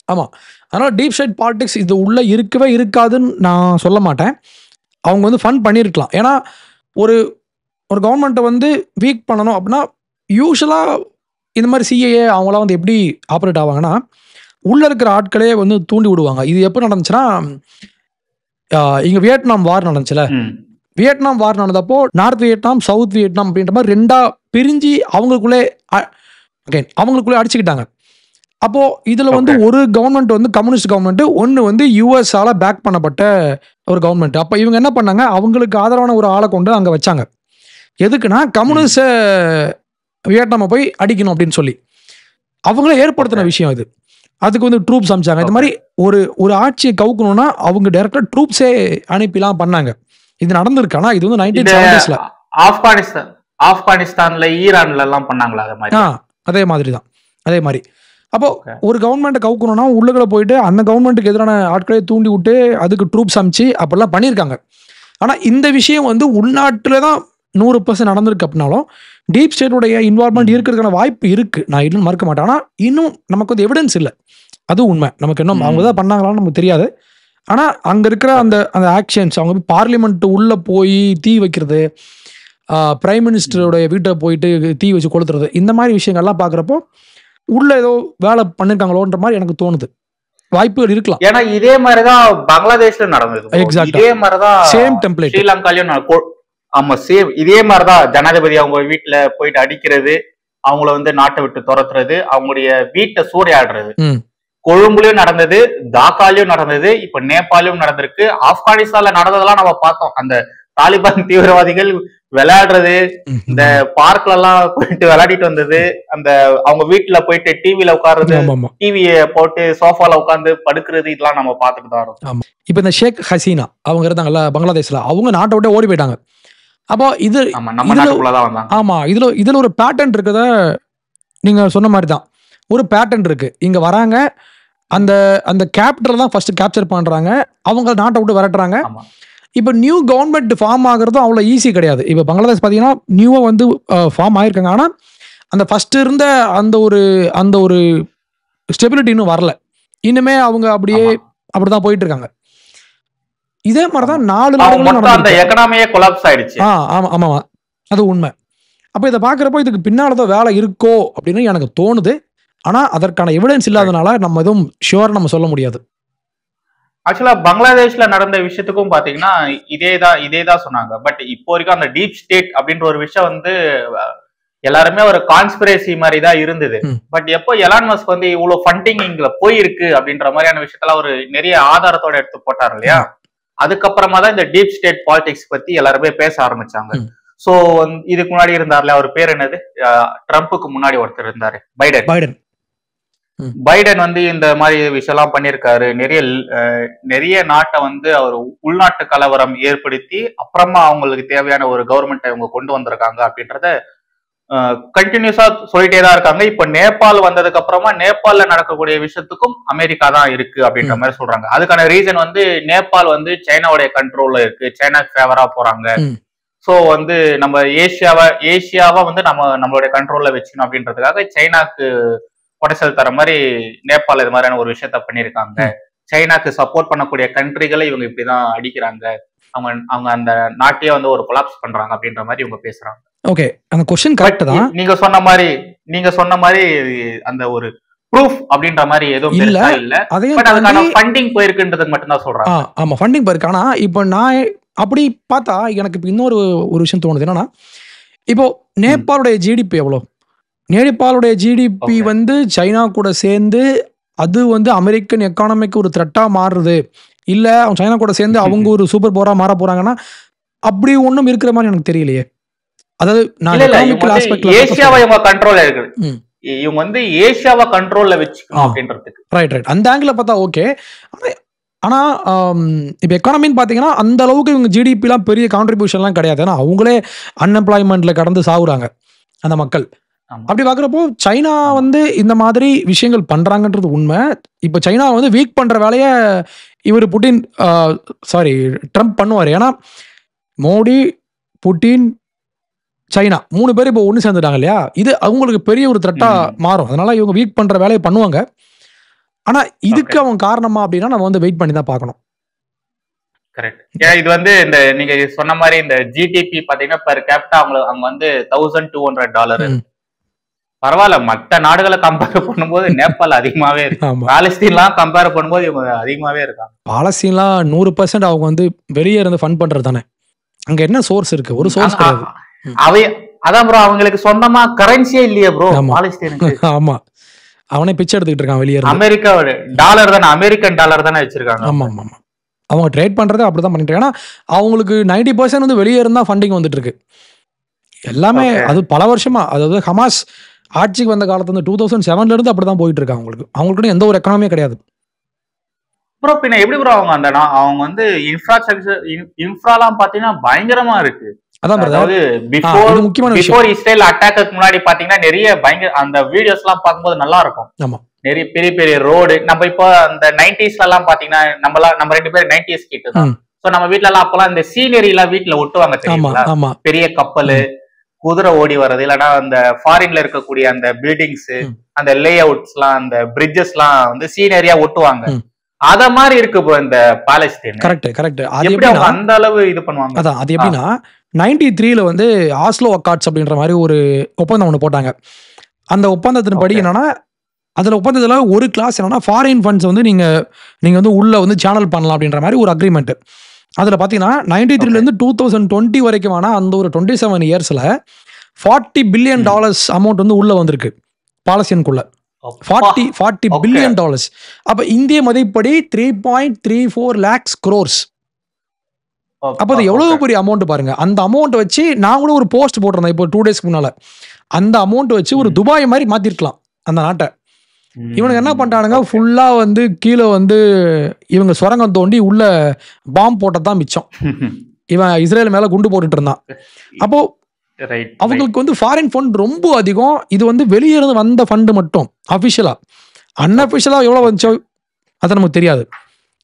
ஆமா. அதனால டீப் ஸ்டேட் பாலிடிக்ஸ் இது உள்ள இருக்கவே இருக்காதுன்னு நான் சொல்ல மாட்டேன். அவங்க வந்து ஃபன் பண்ணியிருக்கலாம். ஏன்னா ஒரு ஒரு கவர்மெண்ட்டை வந்து வீக் பண்ணணும் அப்படின்னா, யூஷுவலா இந்த மாதிரி சிஏஏ அவங்களாம் வந்து எப்படி ஆப்ரேட் ஆவாங்கன்னா, உள்ள இருக்கிற ஆட்களே வந்து தூண்டி விடுவாங்க. இது எப்போ நடந்துச்சுன்னா, இங்க வியட்நாம் வார் நடந்துச்சுல, ம். வியட்நாம் வார் நடந்தப்போ நார்த் வியட்நாம், சவுத் வியட்நாம் அப்படின்ற மாதிரி 2ஆ பிரிஞ்சு அவங்களுக்குள்ளே அடிச்சுக்கிட்டாங்க. அப்போ இதுல வந்து ஓகே. ஒரு கவர்மெண்ட் வந்து கம்யூனிஸ்ட் கவர்மெண்ட், ஒன்னு வந்து யுஎஸ்ஆல பேக் பண்ணப்பட்ட ஒரு கவர்மெண்ட். அப்ப இவங்க என்ன பண்ணாங்க, அவங்களுக்கு ஆதரவான ஒரு ஆளை கொண்டு அங்க வச்சாங்க. எதுக்குன்னா ம். கம்யூனிஸ்ட வியட்நாம போய் அடிக்கணும் அப்படின்னு சொல்லி அவங்களே ஓகே. ஏற்படுத்தின விஷயம் இது. அதுக்கு வந்து ட்ரூப்ஸ் அனுப்பிச்சாங்க. இந்த ஓகே. மாதிரி ஒரு ஆட்சியை கவுக்கணும்னா அவங்க டைரக்டா ட்ரூப்ஸே அனுப்பிலாம் பண்ணாங்க. இது நடந்திருக்கு. ஆனா இது வந்து இந்த 1970ஸ்ல. ஆப்கானிஸ்தான்ல, ஈரான்ல எல்லாம் பண்ணாங்களா அது மாதிரி? அதே மாதிரி தான். அதே மாதிரி. அப்போ ஓகே. ஒரு கவர்மெண்ட்டை கவுக்கணும்னா உள்ளுக்குள்ள போயிட்டு அந்த கவர்மெண்ட்டுக்கு எதிரான ஆட்களை தூண்டி விட்டு அதுக்கு ட்ரூப்ஸ் அனுப்பிச்சு அப்படிலாம் பண்ணியிருக்காங்க. ஆனா இந்த விஷயம் வந்து உள்நாட்டில் தான் 100% நடந்திருக்கு அப்படின்னாலும் டீப் ஸ்டேட்டுடைய இன்வால்வ்மெண்ட் ம். இருக்கிறதுக்கான வாய்ப்பு இருக்கு. நான் இன்னும் மறுக்க மாட்டேன். ஆனா இன்னும் நமக்கு வந்து எவிடன்ஸ் இல்லை. அது உண்மை. நமக்கு இன்னும் அவங்க தான் பண்ணாங்களான்னு நமக்கு தெரியாது. ஆனா அங்க இருக்கிற அந்த அந்த ஆக்ஷன்ஸ், அவங்க பார்லிமெண்ட் உள்ள போய் தீ வைக்கிறது, பிரைம் மினிஸ்டருடைய வீட்டை போயிட்டு தீ வச்சு கொளுத்துறது, இந்த மாதிரி விஷயங்கள்லாம் பாக்குறப்போ உள்ள ஏதோ வேலை பண்ணிருக்காங்களோன்ற மாதிரி எனக்கு தோணுது. வாய்ப்புகள் இருக்கலாம். ஏன்னா இதே மாதிரிதான் பங்களாதேஷ்ல நடந்தது. எக்ஸாக்ட்டா இதே மாதிரிதான் சேம் டெம்ப்ளேட். ஸ்ரீலங்காலயும் ஆமா சேம் இதே மாதிரிதான் ஜனாதிபதி அவங்க வீட்டுல போயிட்டு அடிக்கிறது, அவங்கள வந்து நாட்டை விட்டு துரத்துறது, அவங்களுடைய வீட்டை சூறையாடுறது. கொழும்புலயும் நடந்தது, டாக்காலையும் நடந்தது, இப்ப நேபாளையும் நடந்திருக்கு. ஆப்கானிஸ்தான்ல நடந்ததெல்லாம் நம்ம பார்த்தோம். அந்த தாலிபான் தீவிரவாதிகள் விளையாடுறது, இந்த பார்க்ல எல்லாம் போயிட்டு விளையாடிட்டு வந்தது, அந்த அவங்க வீட்டுல போயிட்டு டிவில உட்கார்றது, டிவிய போட்டு சோஃபால உட்கார்ந்து படுக்கிறது, இதெல்லாம் நம்ம பார்த்துட்டு தான் இருக்கோம். இப்ப இந்த ஷேக் ஹசீனா அவங்க இருந்தாங்கல்ல பங்களாதேஷ்ல, அவங்க நாட்டை விட்டு ஓடி போயிட்டாங்க. அப்போ இது நம்ம நாட்டுக்குள்ளதான் வந்தாங்க. ஆமா, இதுல ஒரு பேட்டர்ன் இருக்குத, நீங்க சொன்ன மாதிரி தான் ஒரு பேட்டர்ன் இருக்கு. இங்க வராங்க, அந்த அந்த கேபிட்டல் தான் ஃபர்ஸ்ட் கேப்சர் பண்றாங்க, அவங்க நாட்டை விட்டு விரட்டுறாங்க. இப்போ நியூ கவர்மெண்ட் ஃபார்ம் ஆகுறதும் அவ்வளோ ஈஸி கிடையாது. இப்போ பங்களாதேஷ் பார்த்தீங்கன்னா நியூவா வந்து ஃபார்ம் ஆயிருக்காங்க. ஆனால் அந்த ஃபர்ஸ்ட் இருந்த அந்த ஒரு ஸ்டெபிலிட்டி இன்னும் வரல. இன்னுமே அவங்க அப்படிதான் போயிட்டு இருக்காங்க. இதே மாதிரிதான் 4 நாடுகளும் எகனாமியே கொலாப்ஸ் ஆயிடுச்சு. ஆமா, அது உண்மை. அப்போ இதை பார்க்குறப்போ இதுக்கு பின்னால்தான் வேலை இருக்கோ அப்படின்னு எனக்கு தோணுது. ஆனா அதற்கான எவிடன்ஸ் இல்லாதனால நம்ம எதுவும் ஷுவர் நம்ம சொல்ல முடியாது. ஆக்சுவலா பங்களாதேஷ்ல நடந்த விஷயத்துக்கும் பாத்தீங்கன்னா இதேதான் சொன்னாங்க. பட் இப்போ வரைக்கும் அந்த டீப் ஸ்டேட் அப்படின்ற ஒரு விஷயம் வந்து எல்லாருமே ஒரு கான்ஸ்பிரசி மாதிரி தான் இருந்தது. பட் எப்போ எலான் மஸ்க் வந்து இவ்வளவு ஃபண்டிங் இங்க போயிருக்கு அப்படின்ற மாதிரியான விஷயத்தெல்லாம் ஒரு நிறைய ஆதாரத்தோட எடுத்து போட்டார் இல்லையா, அதுக்கப்புறமா தான் இந்த டீப் ஸ்டேட் பாலிடிக்ஸ் பத்தி எல்லாருமே பேச ஆரம்பிச்சாங்க. சோ இதுக்கு முன்னாடி இருந்தார்ல, அவர் பேர் என்னது, ட்ரம்ப்புக்கு முன்னாடி ஒருத்தர் இருந்தாரு, பைடன் வந்து இந்த மாதிரி விஷயம்லாம் பண்ணியிருக்காரு. நிறைய நாட்டை வந்து அவர் உள்நாட்டு கலவரம் ஏற்படுத்தி அப்புறமா அவங்களுக்கு தேவையான ஒரு கவர்மெண்ட் அவங்க கொண்டு வந்திருக்காங்க அப்படின்றத கண்டினியூஸா சொல்லிட்டே தான் இருக்காங்க. இப்ப நேபாள் வந்ததுக்கு அப்புறமா நேபாள்ல நடக்கக்கூடிய விஷயத்துக்கும் அமெரிக்கா தான் இருக்கு அப்படின்ற மாதிரி சொல்றாங்க. அதுக்கான ரீசன் வந்து நேபாள் வந்து சைனாவுடைய கண்ட்ரோல்ல இருக்கு, சைனாக்கு ஃபேவரா போறாங்க. சோ வந்து நம்ம ஏசியாவை வந்து நம்மளுடைய கண்ட்ரோல்ல வச்சுக்கணும் அப்படின்றதுக்காக சைனாக்கு உடைசல் தர மாதிரி நேபாள் இது மாதிரியான ஒரு விஷயத்த பண்ணிருக்காங்க. சைனாக்கு சப்போர்ட் பண்ணக்கூடிய கண்ட்ரிகளை இவங்க இப்படிதான் அடிக்கிறாங்க, அவங்க அந்த நாட்டையே வந்து ஒரு கொலாப்ஸ் பண்றாங்க அப்படின்ற மாதிரி இவங்க பேசுறாங்க. ஓகே, அந்த क्वेश्चन கரெக்ட் தான். நீங்க சொன்ன மாதிரி அந்த ஒரு ப்ரூஃப் அப்படின்ற மாதிரி எதுவும் இல்ல. பட் அதுக்கான ஃபண்டிங் போயிருக்குன்றது மட்டும் தான் சொல்றாங்க. ஆமா, ஃபண்டிங் போயிருக்கு. ஆனா இப்போ நான் அப்படி பார்த்தா எனக்கு இப்போ இன்னொரு விஷயம் தோணுது. என்னன்னா, இப்போ நேபாளுடைய ஜிடிபி எவ்வளோ? நேபாளுடைய ஜிடிபி வந்து சைனா கூட சேர்ந்து அது வந்து அமெரிக்கன் எக்கானமிக்கு ஒரு த்ரெட்டா மாறுறது இல்ல, அவங்க சைனா கூட சேர்ந்து அவங்க ஒரு சூப்பர் பவரா மாற போறாங்கன்னா அப்படி ஒண்ணும் இருக்கிற மாதிரி எனக்கு தெரியலையே. அதாவது நான் எகனாமிக்கல் ஆஸ்பெக்ட்ல ஏசியாவை இவங்க கண்ட்ரோல்ல இருக்கு, இவங்க வந்து ஏசியாவை கண்ட்ரோல்ல வச்சுக்கணும் அப்படின்றதுக்கு. ரைட் அந்த ஆங்கிள் பார்த்தா ஓகே. ஆனா இப்போ எக்கானமின்னு பாத்தீங்கன்னா அந்த அளவுக்கு இவங்க ஜிடிபி எல்லாம் பெரிய கான்ட்ரிபியூஷன்லாம் கிடையாது. ஏன்னா அவங்களே அன்எம்ப்ளாய்மெண்ட்ல கடந்து சாகுறாங்க அந்த மக்கள். அப்படி பாக்குறப்போ சைனா வந்து இந்த மாதிரி விஷயங்கள் பண்றாங்கன்றது உண்மை. இப்ப சைனா வந்து வீக் பண்ற வேலைய இவர் ட்ரம்ப் பண்ணுவாரு. ஏன்னா மோடி, புட்டின், சைனா 3 பேர் இப்போ ஒண்ணு சேர்ந்துட்டாங்க இல்லையா, இது அவங்களுக்கு பெரிய ஒரு த்ரெட்டா மாறும். அதனால இவங்க வீக் பண்ற வேலையை பண்ணுவாங்க. ஆனா இதுக்கு அவங்க காரணமா அப்படின்னா நம்ம வந்து வெயிட் பண்ணி தான் பார்க்கணும். கரெக்ட். இது வந்து இந்த நீங்க சொன்ன மாதிரி இந்த ஜிடிபி பாத்தீங்கன்னா பெர் கேபிட்டா அவங்க வந்து $1,200. பரவாயில்ல, மற்ற நாடுகளை கம்பேர் பண்ணும்போது நேபாள் அதிகமாவே இருக்கு. பாலஸ்தீன்லாம் கம்பேர் பண்ணும்போது இவங்க அதிகமாவே இருக்காங்க. பாலஸ்தீன்லாம் 100% அவங்க வந்து வெளியே இருந்து ஃபண்ட் பண்றது தானே. அங்க என்ன சோர்ஸ் இருக்கு? ஒரு சோர்ஸ் கிடையாது. அதான் ப்ரோ, அவங்களுக்கு சொந்தமா கரன்சியே இல்லையே ப்ரோ பாலஸ்தீனுக்கு. ஆமா, அவனே பிச்சை எடுத்துக்கிட்டு இருக்கான் வெளியே. அமெரிக்காவோட டாலர் தானே, அமெரிக்கன் டாலர் தானே வச்சிருக்காங்க. ஆமா, அவங்க ட்ரேட் பண்றதே அப்படிதான் பண்ணிட்டு இருக்காங்க. ஏன்னா அவங்களுக்கு 90% வந்து வெளியே இருந்தா ஃபண்டிங் வந்துட்டு இருக்கு எல்லாமே. அது பல வருஷமா, அதாவது ஹமாஸ் ஆட்சிக்கு வந்த காலத்துல இருந்து 2007ல இருந்து அப்படிதான் போயிட்டு இருக்கு. அவங்களுக்கு எந்த ஒரு எக்கனாமியே கிடையாது. ப்ரோ பின்ன எப்படி ப்ரோ அவங்க வந்து இன்ஃப்ராலாம் பாத்தீங்கன்னா பயங்கரமா இருக்கு. அதாவது பிஃபோர் இஸ்ரேல் அட்டாக்கு முன்னாடி பாத்தீங்கன்னா நிறைய பயங்கர அந்த வீடியோஸ் எல்லாம் பார்க்கும்போது நல்லா இருக்கும். நிறைய பெரிய பெரிய ரோடு. நம்ம இப்போ அந்த 90s எல்லாம் பாத்தீங்கன்னா நம்ம 2 பேரும் 90s கிட்ட தான். சோ நம்ம வீட்டுல எல்லாம் அப்பெல்லாம் இந்த சீனரி எல்லாம் வீட்டுல ஒட்டுவாங்க தெரியுமா, பெரிய கப்பல் குதிரை ஓடி வர்றது, இல்லைன்னா அந்த ஃபாரின்ல இருக்கக்கூடிய அந்த பில்டிங்ஸ், அந்த லே அவுட்ஸ் எல்லாம், அந்த பிரிட்ஜஸ் எல்லாம் வந்து சீனரியா ஒட்டுவாங்க. அத மாதிரி இருக்கு ப்ரோ இந்த பாலஸ்தீன். கரெக்ட். அது எப்படி அந்த அளவு இது பண்ணுவாங்க? அதான் அது எப்படின்னா 93ல வந்து ஆஸ்லோ அக்கார்ட்ஸ் அப்படின்ற மாதிரி ஒரு ஒப்பந்தம் ஒன்று போட்டாங்க. அந்த ஒப்பந்தத்தின் படி என்னன்னா, அதில் ஒப்பந்தத்தில் ஒரு கிளாஸ் என்னன்னா, ஃபாரின் ஃபண்ட்ஸ் வந்து நீங்கள் வந்து உள்ள வந்து சேனல் பண்ணலாம் அப்படின்ற மாதிரி ஒரு அக்ரிமெண்ட். அதில் பார்த்தீங்கன்னா 93லேருந்து 2020 வரைக்கும் ஆனால் அந்த ஒரு 27 இயர்ஸில் $40 பில்லியன் அமௌண்ட் வந்து உள்ள வந்திருக்கு பாலஸ்தீனுக்குள்ள. $40 பில்லியன். அப்ப இந்திய மதிப்படி 3.34 lakhs crores. அப்ப அது எவ்வளவு பெரிய அமௌண்ட் பாருங்க. அந்த அமௌண்ட் வச்சு நான் கூட ஒரு போஸ்ட் போட்டிருந்தேன் இப்போ 2 days முன்னால. அந்த அமௌண்ட் வச்சு ஒரு துபாய் மாதிரி மாத்திருக்கலாம் அந்த நாட்டை. இவனுக்கு என்ன பண்ணிட்டானுங்க, ஃபுல்லா வந்து கீழே வந்து இவங்க சுரங்கம் தோண்டி உள்ள பாம்பு போட்டதான் மிச்சம். இவன் இஸ்ரேல் மேல குண்டு போட்டுட்டு இருந்தான். அப்போ அவங்களுக்கு வந்து ஃபாரின் ஃபண்ட் ரொம்ப அதிகம். இது வந்து வெளியே இருந்து வந்த ஃபண்ட் மட்டும் அஃபிஷியலா. அன்அஃபிஷியலா எவ்வளவு வந்துச்சோ அது நமக்கு தெரியாது.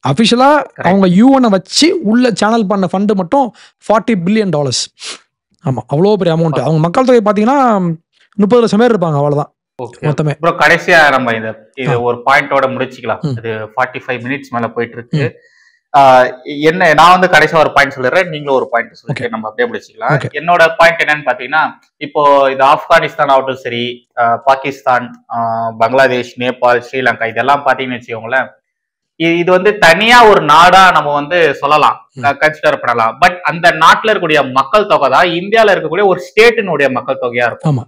அஃபிஷியலா அவங்க யூஎனை வச்சு உள்ள சேனல் பண்ண ஃபண்ட் மட்டும் $40 பில்லியன். ஆமா, அவ்வளோ பெரிய அமௌண்ட். அவங்க மக்கள் தொகை பாத்தீங்கன்னா 30 லட்சம் பேர் இருப்பாங்க, அவ்வளவுதான் மொத்தமே. அப்புறம் கடைசியா நம்ம இது ஒரு பாயிண்டோட முடிச்சுக்கலாம். இது 45 minutes மேல போயிட்டு இருக்கு. என்ன நான் வந்து கடைசியா ஒரு பாயிண்ட் சொல்லிடுறேன், நீங்களும் ஒரு பாயிண்ட் சொல்லிட்டு நம்ம அப்படியே முடிச்சுக்கலாம். என்னோட பாயிண்ட் என்னன்னு பாத்தீங்கன்னா, இப்போ இது ஆப்கானிஸ்தான் ஆகட்டும் சரி, பாகிஸ்தான், பங்களாதேஷ், நேபாள், ஸ்ரீலங்கா இதெல்லாம் பாத்தீங்கன்னு வச்சுக்கோங்களேன், இது வந்து தனியா ஒரு நாடா நம்ம வந்து சொல்லலாம், கன்சிடர் பண்ணலாம். பட் அந்த நாட்டுல இருக்கக்கூடிய மக்கள் தொகை தான் இந்தியால இருக்கக்கூடிய ஒரு ஸ்டேட்டினுடைய மக்கள் தொகையா இருக்கும்.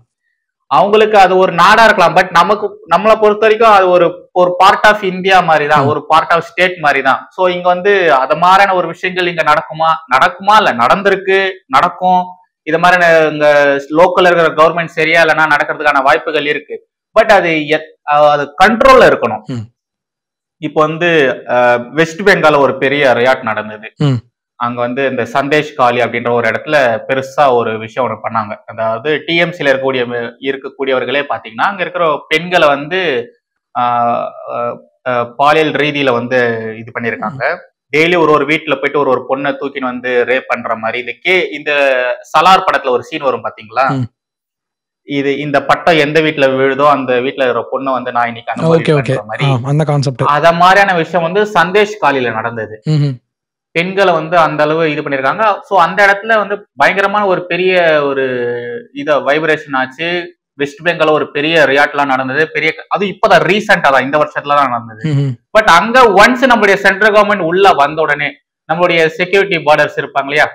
அவங்களுக்கு அது ஒரு நாடா இருக்கலாம். பட் நம்மளை பொறுத்த வரைக்கும் அது ஒரு பார்ட் ஆஃப் இந்தியா மாதிரி தான், ஒரு பார்ட் ஆஃப் ஸ்டேட் மாதிரி தான். சோ இங்க வந்து அது மாதிரியான ஒரு விஷயங்கள் இங்க நடக்குமா இல்ல நடந்திருக்கு, நடக்கும். இது மாதிரி இங்க லோக்கல்ல இருக்கிற கவர்மெண்ட் சரியா இல்லைன்னா நடக்கிறதுக்கான வாய்ப்புகள் இருக்கு. பட் அது கண்ட்ரோல்ல இருக்கணும். இப்போ வந்து வெஸ்ட் பெங்கால ஒரு பெரிய ரியாட் நடந்தது. அங்க வந்து இந்த சந்தேஷ் காலி அப்படின்ற ஒரு இடத்துல பெருசா ஒரு விஷயம் ஒன்று பண்ணாங்க. அதாவது டிஎம்சில இருக்கக்கூடியவர்களே பாத்தீங்கன்னா அங்க இருக்கிற பெண்களை வந்து பாலியல் ரீதியில வந்து இது பண்ணிருக்காங்க. டெய்லி ஒரு வீட்டுல போயிட்டு ஒரு பொண்ணை தூக்கின்னு வந்து ரேப் பண்ற மாதிரி. இந்த சலார் படத்துல ஒரு சீன் வரும் பாத்தீங்களா, இந்த பட்டம் எந்த வீட்டுல விழுதோ அந்த வீட்டுல இருக்கிற பொண்ணை வந்து நான் இன்னைக்கு அனுபவிக்கிற மாதிரி, அத மாதிரியான விஷயம் வந்து சந்தேஷ் காலில நடந்தது. பெண்களை வந்து அந்த அளவு இது பண்ணிருக்காங்க. சோ அந்த இடத்துல வந்து பயங்கரமான ஒரு பெரிய ஒரு வைப்ரேஷன் ஆச்சு. வெஸ்ட் பெங்கால ஒரு பெரிய ரியாட்லாம் நடந்தது. அது இப்பதான் ரீசெண்டா தான், இந்த வருஷத்துல தான் நடந்தது. பட் அங்க ஒன்ஸ் நம்மளுடைய சென்ட்ரல் கவர்மெண்ட் உள்ள வந்த உடனே நம்மளுடைய செக்யூரிட்டி பார்டர்ஸ் இருப்பாங்க இல்லையா,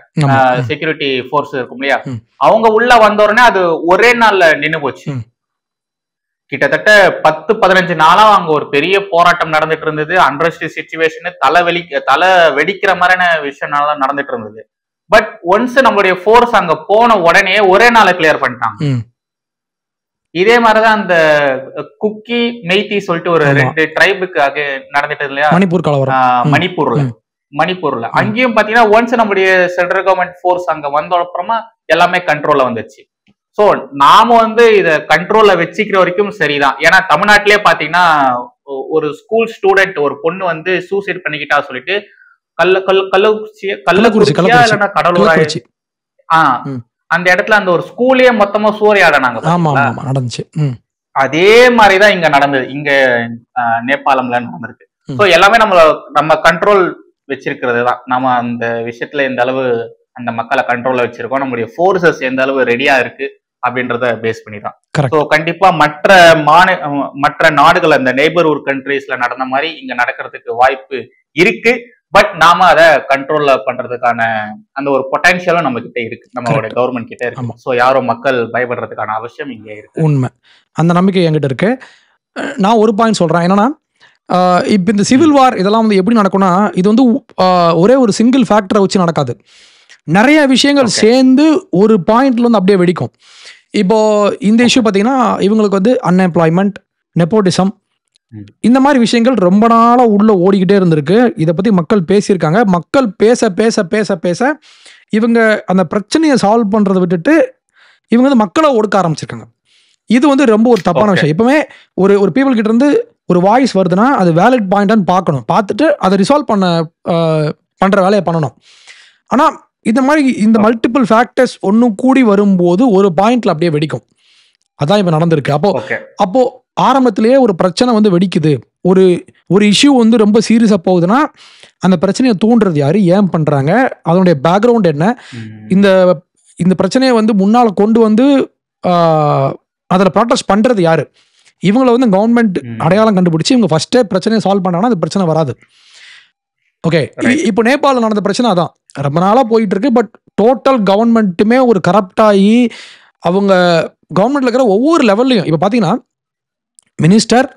செக்யூரிட்டி போர்ஸ் இருக்கும் இல்லையா, அவங்க உள்ள வந்த உடனே அது ஒரே நாள்ல நின்னு போச்சு. கிட்டத்தட்ட 10-15 நாளா அங்க ஒரு பெரிய போராட்டம் நடந்துட்டு இருந்தது. அன்ரெஸ்ட் சிச்சுவேஷன், தலை வெடிக்கிற மாதிரியான விஷயம் நடந்துட்டு இருந்தது. பட் ஒன்ஸ் நம்மளுடைய போர்ஸ் அங்க போன உடனே ஒரே நாளை கிளியர் பண்ணிட்டாங்க. இதே மாதிரிதான் அந்த குக்கி மெய்தி சொல்லிட்டு ஒரு 2 ட்ரைபுக்கு நடந்துட்டு இல்லையா, மணிப்பூர்ல அங்கேயும் பாத்தீங்கன்னா ஒன்ஸ் நம்மளுடைய சென்ட்ரல் கவர்மெண்ட் போர்ஸ் அங்க வந்த அப்புறமா எல்லாமே கண்ட்ரோல்ல வந்துச்சு. சோ நாம வந்து இத கண்ட்ரோல்ல வச்சுக்கிற வரைக்கும் சரிதான். ஏன்னா தமிழ்நாட்டிலே பாத்தீங்கன்னா ஒரு ஸ்கூல் ஸ்டூடெண்ட் ஒரு பொண்ணு வந்து சூசைட் பண்ணிக்கிட்டா சொல்லிட்டு கள்ளக்குறிச்சியா இல்லைன்னா கடலூரா அந்த இடத்துல அந்த ஒரு ஸ்கூலே மொத்தமா சூறையாடினாங்க. அதே மாதிரிதான் இங்க நடந்தது, இங்க நேபாளம்ல நடந்திருக்கு. சோ எல்லாமே நம்ம கண்ட்ரோல் வச்சிருக்கிறது தான். நம்ம அந்த விஷயத்துல எந்த அளவு அந்த மக்களை கண்ட்ரோல்ல வச்சிருக்கோம், நம்முடைய போர்சஸ் எந்த அளவு ரெடியா இருக்கு அப்படின்றத பேஸ் பண்ணி தான். சோ கண்டிப்பா மற்ற நாடுகள் அந்த நெய்பர்ஹுட் கண்ட்ரீஸ்ல நடந்த மாதிரி இங்க நடக்கிறதுக்கு வாய்ப்பு இருக்கு. பட் நாம அதை கண்ட்ரோல்ல பண்றதுக்கான அந்த ஒரு பொட்டன்ஷியலும் நம்ம கிட்ட இருக்கு, நம்மளோட கவர்மெண்ட் கிட்ட இருக்கு. சோ யாரும் மக்கள் பயப்படுறதுக்கான அவசியம் இங்க இருக்கு. உண்மை, அந்த நம்பிக்கை என்கிட்ட இருக்கு. நான் ஒரு பாயிண்ட் சொல்றேன் என்னன்னா, இப்ப இந்த சிவில் வார் இதெல்லாம் வந்து எப்படி நடக்கும்னா, இது வந்து ஒரே ஒரு சிங்கிள் ஃபேக்டரை வச்சு நடக்காது. நிறைய விஷயங்கள் சேர்ந்து ஒரு பாயிண்ட்ல வந்து அப்படியே வெடிக்கும். இப்போ இந்த இஷ்யூ பார்த்தீங்கன்னா இவங்களுக்கு வந்து அன்எம்ப்ளாய்மெண்ட், நெப்போட்டிசம், இந்த மாதிரி விஷயங்கள் ரொம்ப நாளா உள்ள ஓடிக்கிட்டே இருந்திருக்கு. இதை பத்தி மக்கள் பேசியிருக்காங்க. மக்கள் பேச பேச பேச பேச இவங்க அந்த பிரச்சனையை சால்வ் பண்றதை விட்டுட்டு இவங்க வந்து மக்களை ஒடுக்க ஆரம்பிச்சிருக்காங்க. இது வந்து ரொம்ப ஒரு தப்பான விஷயம். எப்பவுமே ஒரு பீப்புள் கிட்ட இருந்து ஒரு வாய்ஸ் வருதுன்னா அது வேலிட் பாயிண்டான்னு பார்க்கணும், பார்த்துட்டு அதை ரிசால்வ் பண்ற வேலையை பண்ணணும். ஆனா இந்த மாதிரி இந்த மல்டிபிள் ஃபேக்டர்ஸ் ஒன்றும் கூடி வரும்போது ஒரு பாயிண்ட்ல அப்படியே வெடிக்கும். அதான் இப்போ நடந்திருக்கு. அப்போ ஆரம்பத்திலேயே ஒரு பிரச்சனை வந்து வெடிக்குது, ஒரு இஷ்யூ வந்து ரொம்ப சீரியஸா போகுதுன்னா அந்த பிரச்சனையை தூண்டுறது யாரு, ஏன் பண்றாங்க, அதனுடைய பேக்ரவுண்ட் என்ன, இந்த பிரச்சனையை வந்து முன்னால கொண்டு வந்து அதில் ப்ராட்டஸ்ட் பண்றது யாரு, இவங்களை வந்து கவர்மெண்ட் அடையாளம் கண்டுபிடிச்சு இவங்க ஃபர்ஸ்டே பிரச்சனையை சால்வ் பண்ணாங்கன்னா அந்த பிரச்சனை வராது. ஓகே, இப்போ நேபாளில் நடந்த பிரச்சனை அதான் ரொம்ப நாளாக போயிட்டு இருக்கு. பட் டோட்டல் கவர்மெண்ட்டுமே ஒரு கரப்ட் ஆகி அவங்க கவர்மெண்ட்ல இருக்கிற ஒவ்வொரு லெவல்லையும் இப்போ பார்த்தீங்கன்னா மினிஸ்டர்,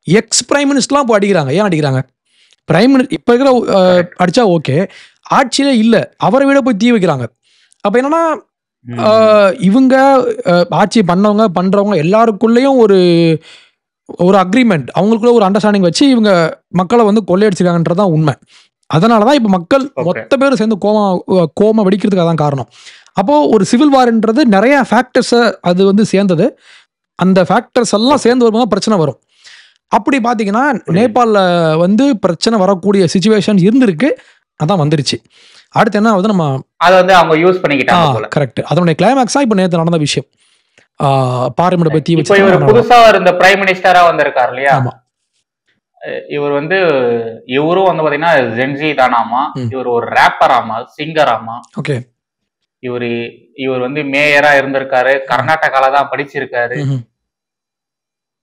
எக்ஸ் பிரைம் மினிஸ்டர்லாம் இப்போ அடிக்கிறாங்க. ஏன் அடிக்கிறாங்க? பிரைம் மினிஸ்டர் இப்போ இருக்கிற அடிச்சா ஓகே, ஆட்சியிலே இல்லை அவரை விட போய் தீ வைக்கிறாங்க. அப்போ என்னன்னா இவங்க ஆட்சி பண்றவங்க எல்லாருக்குள்ளேயும் ஒரு அக்ரிமெண்ட், அவங்களுக்குள்ள ஒரு அண்டர்ஸ்டாண்டிங் வச்சு இவங்க மக்களை வந்து கொள்ளையடிச்சிருக்காங்கன்றதான் உண்மை. அதனாலதான் இப்ப மக்கள் மொத்த பேரும் சேர்ந்து கோமா வெடிக்கிறதுக்கு அதான் காரணம். அப்போ ஒரு சிவில் வார்ன்றது நிறைய ஃபேக்டர்ஸ் அது வந்து சேர்ந்தது. அந்த ஃபேக்டர்ஸ் எல்லாம் சேர்ந்து வரும்போது பிரச்சனை வரும். அப்படி பாத்தீங்கன்னா நேபாளில் வந்து பிரச்சனை வரக்கூடிய சிச்சுவேஷன் இருந்திருக்கு, அதான் வந்துருச்சு. அடுத்து என்ன ஆகுது, நம்ம அதை வந்து அவங்க யூஸ் பண்ணிக்கிட்டாங்க. கரெக்ட், அதனுடைய கிளைமேக்ஸா இப்ப நேற்று நடந்த விஷயம். பார்லிமெண்ட் பத்தி வச்சு இவர் புதுசா இருந்த பிரைம் மினிஸ்டரா வந்திருக்காரு இல்லையா, இவர் வந்து இவரும் வந்து பாத்தீங்கன்னா ஜென்சி தானாமா, இவர் ஒரு ரேப்பராமா, சிங்கராமா. ஓகே, இவர் வந்து மேயரா இருந்திருக்காரு, கர்நாடகால தான் படிச்சிருக்காரு.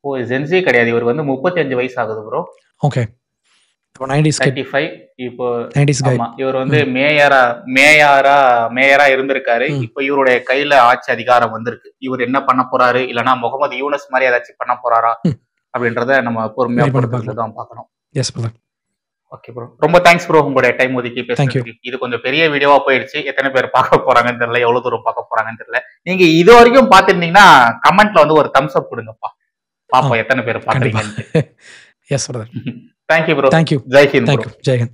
ஓ, ஜென்சி கிடையாது, இவர் வந்து 35 வயசு ஆகுது ப்ரோ. ஓகே, 35. இப்போ இவர் வந்து மேயரா இருந்திருக்காரு. இப்ப இவருடைய கையில ஆட்சி அதிகாரம் வந்திருக்கு. இவர் என்ன பண்ண போறாரு, இல்லனா முகமது யூனஸ் மாதிரி ஏதாச்சும் பண்ண போறாரா அப்படின்றத நம்ம பொறுமையா தான் பார்க்கணும். ஓகே ப்ரோ, ரொம்ப தேங்க்ஸ் ப்ரோ உங்களுடைய டைம் ஒதுக்கி பேசுறதுக்கு. இது கொஞ்சம் பெரிய வீடியோவா போயிடுச்சு, எத்தனை பேர் பார்க்க போறாங்கன்னு தெரியல, எவ்வளவு தூரம் பார்க்க போறாங்கன்னு தெரியல. நீங்க இது வரைக்கும் பாத்துருந்தீங்கன்னா கமெண்ட்ல வந்து ஒரு தம்ஸ் அப் கொடுங்கப்பா, பாப்போம் எத்தனை பேர் பாக்குறீங்கன்னு. Yes brother. Thank you bro. Thank you. Jai Hind bro. Jai Hind.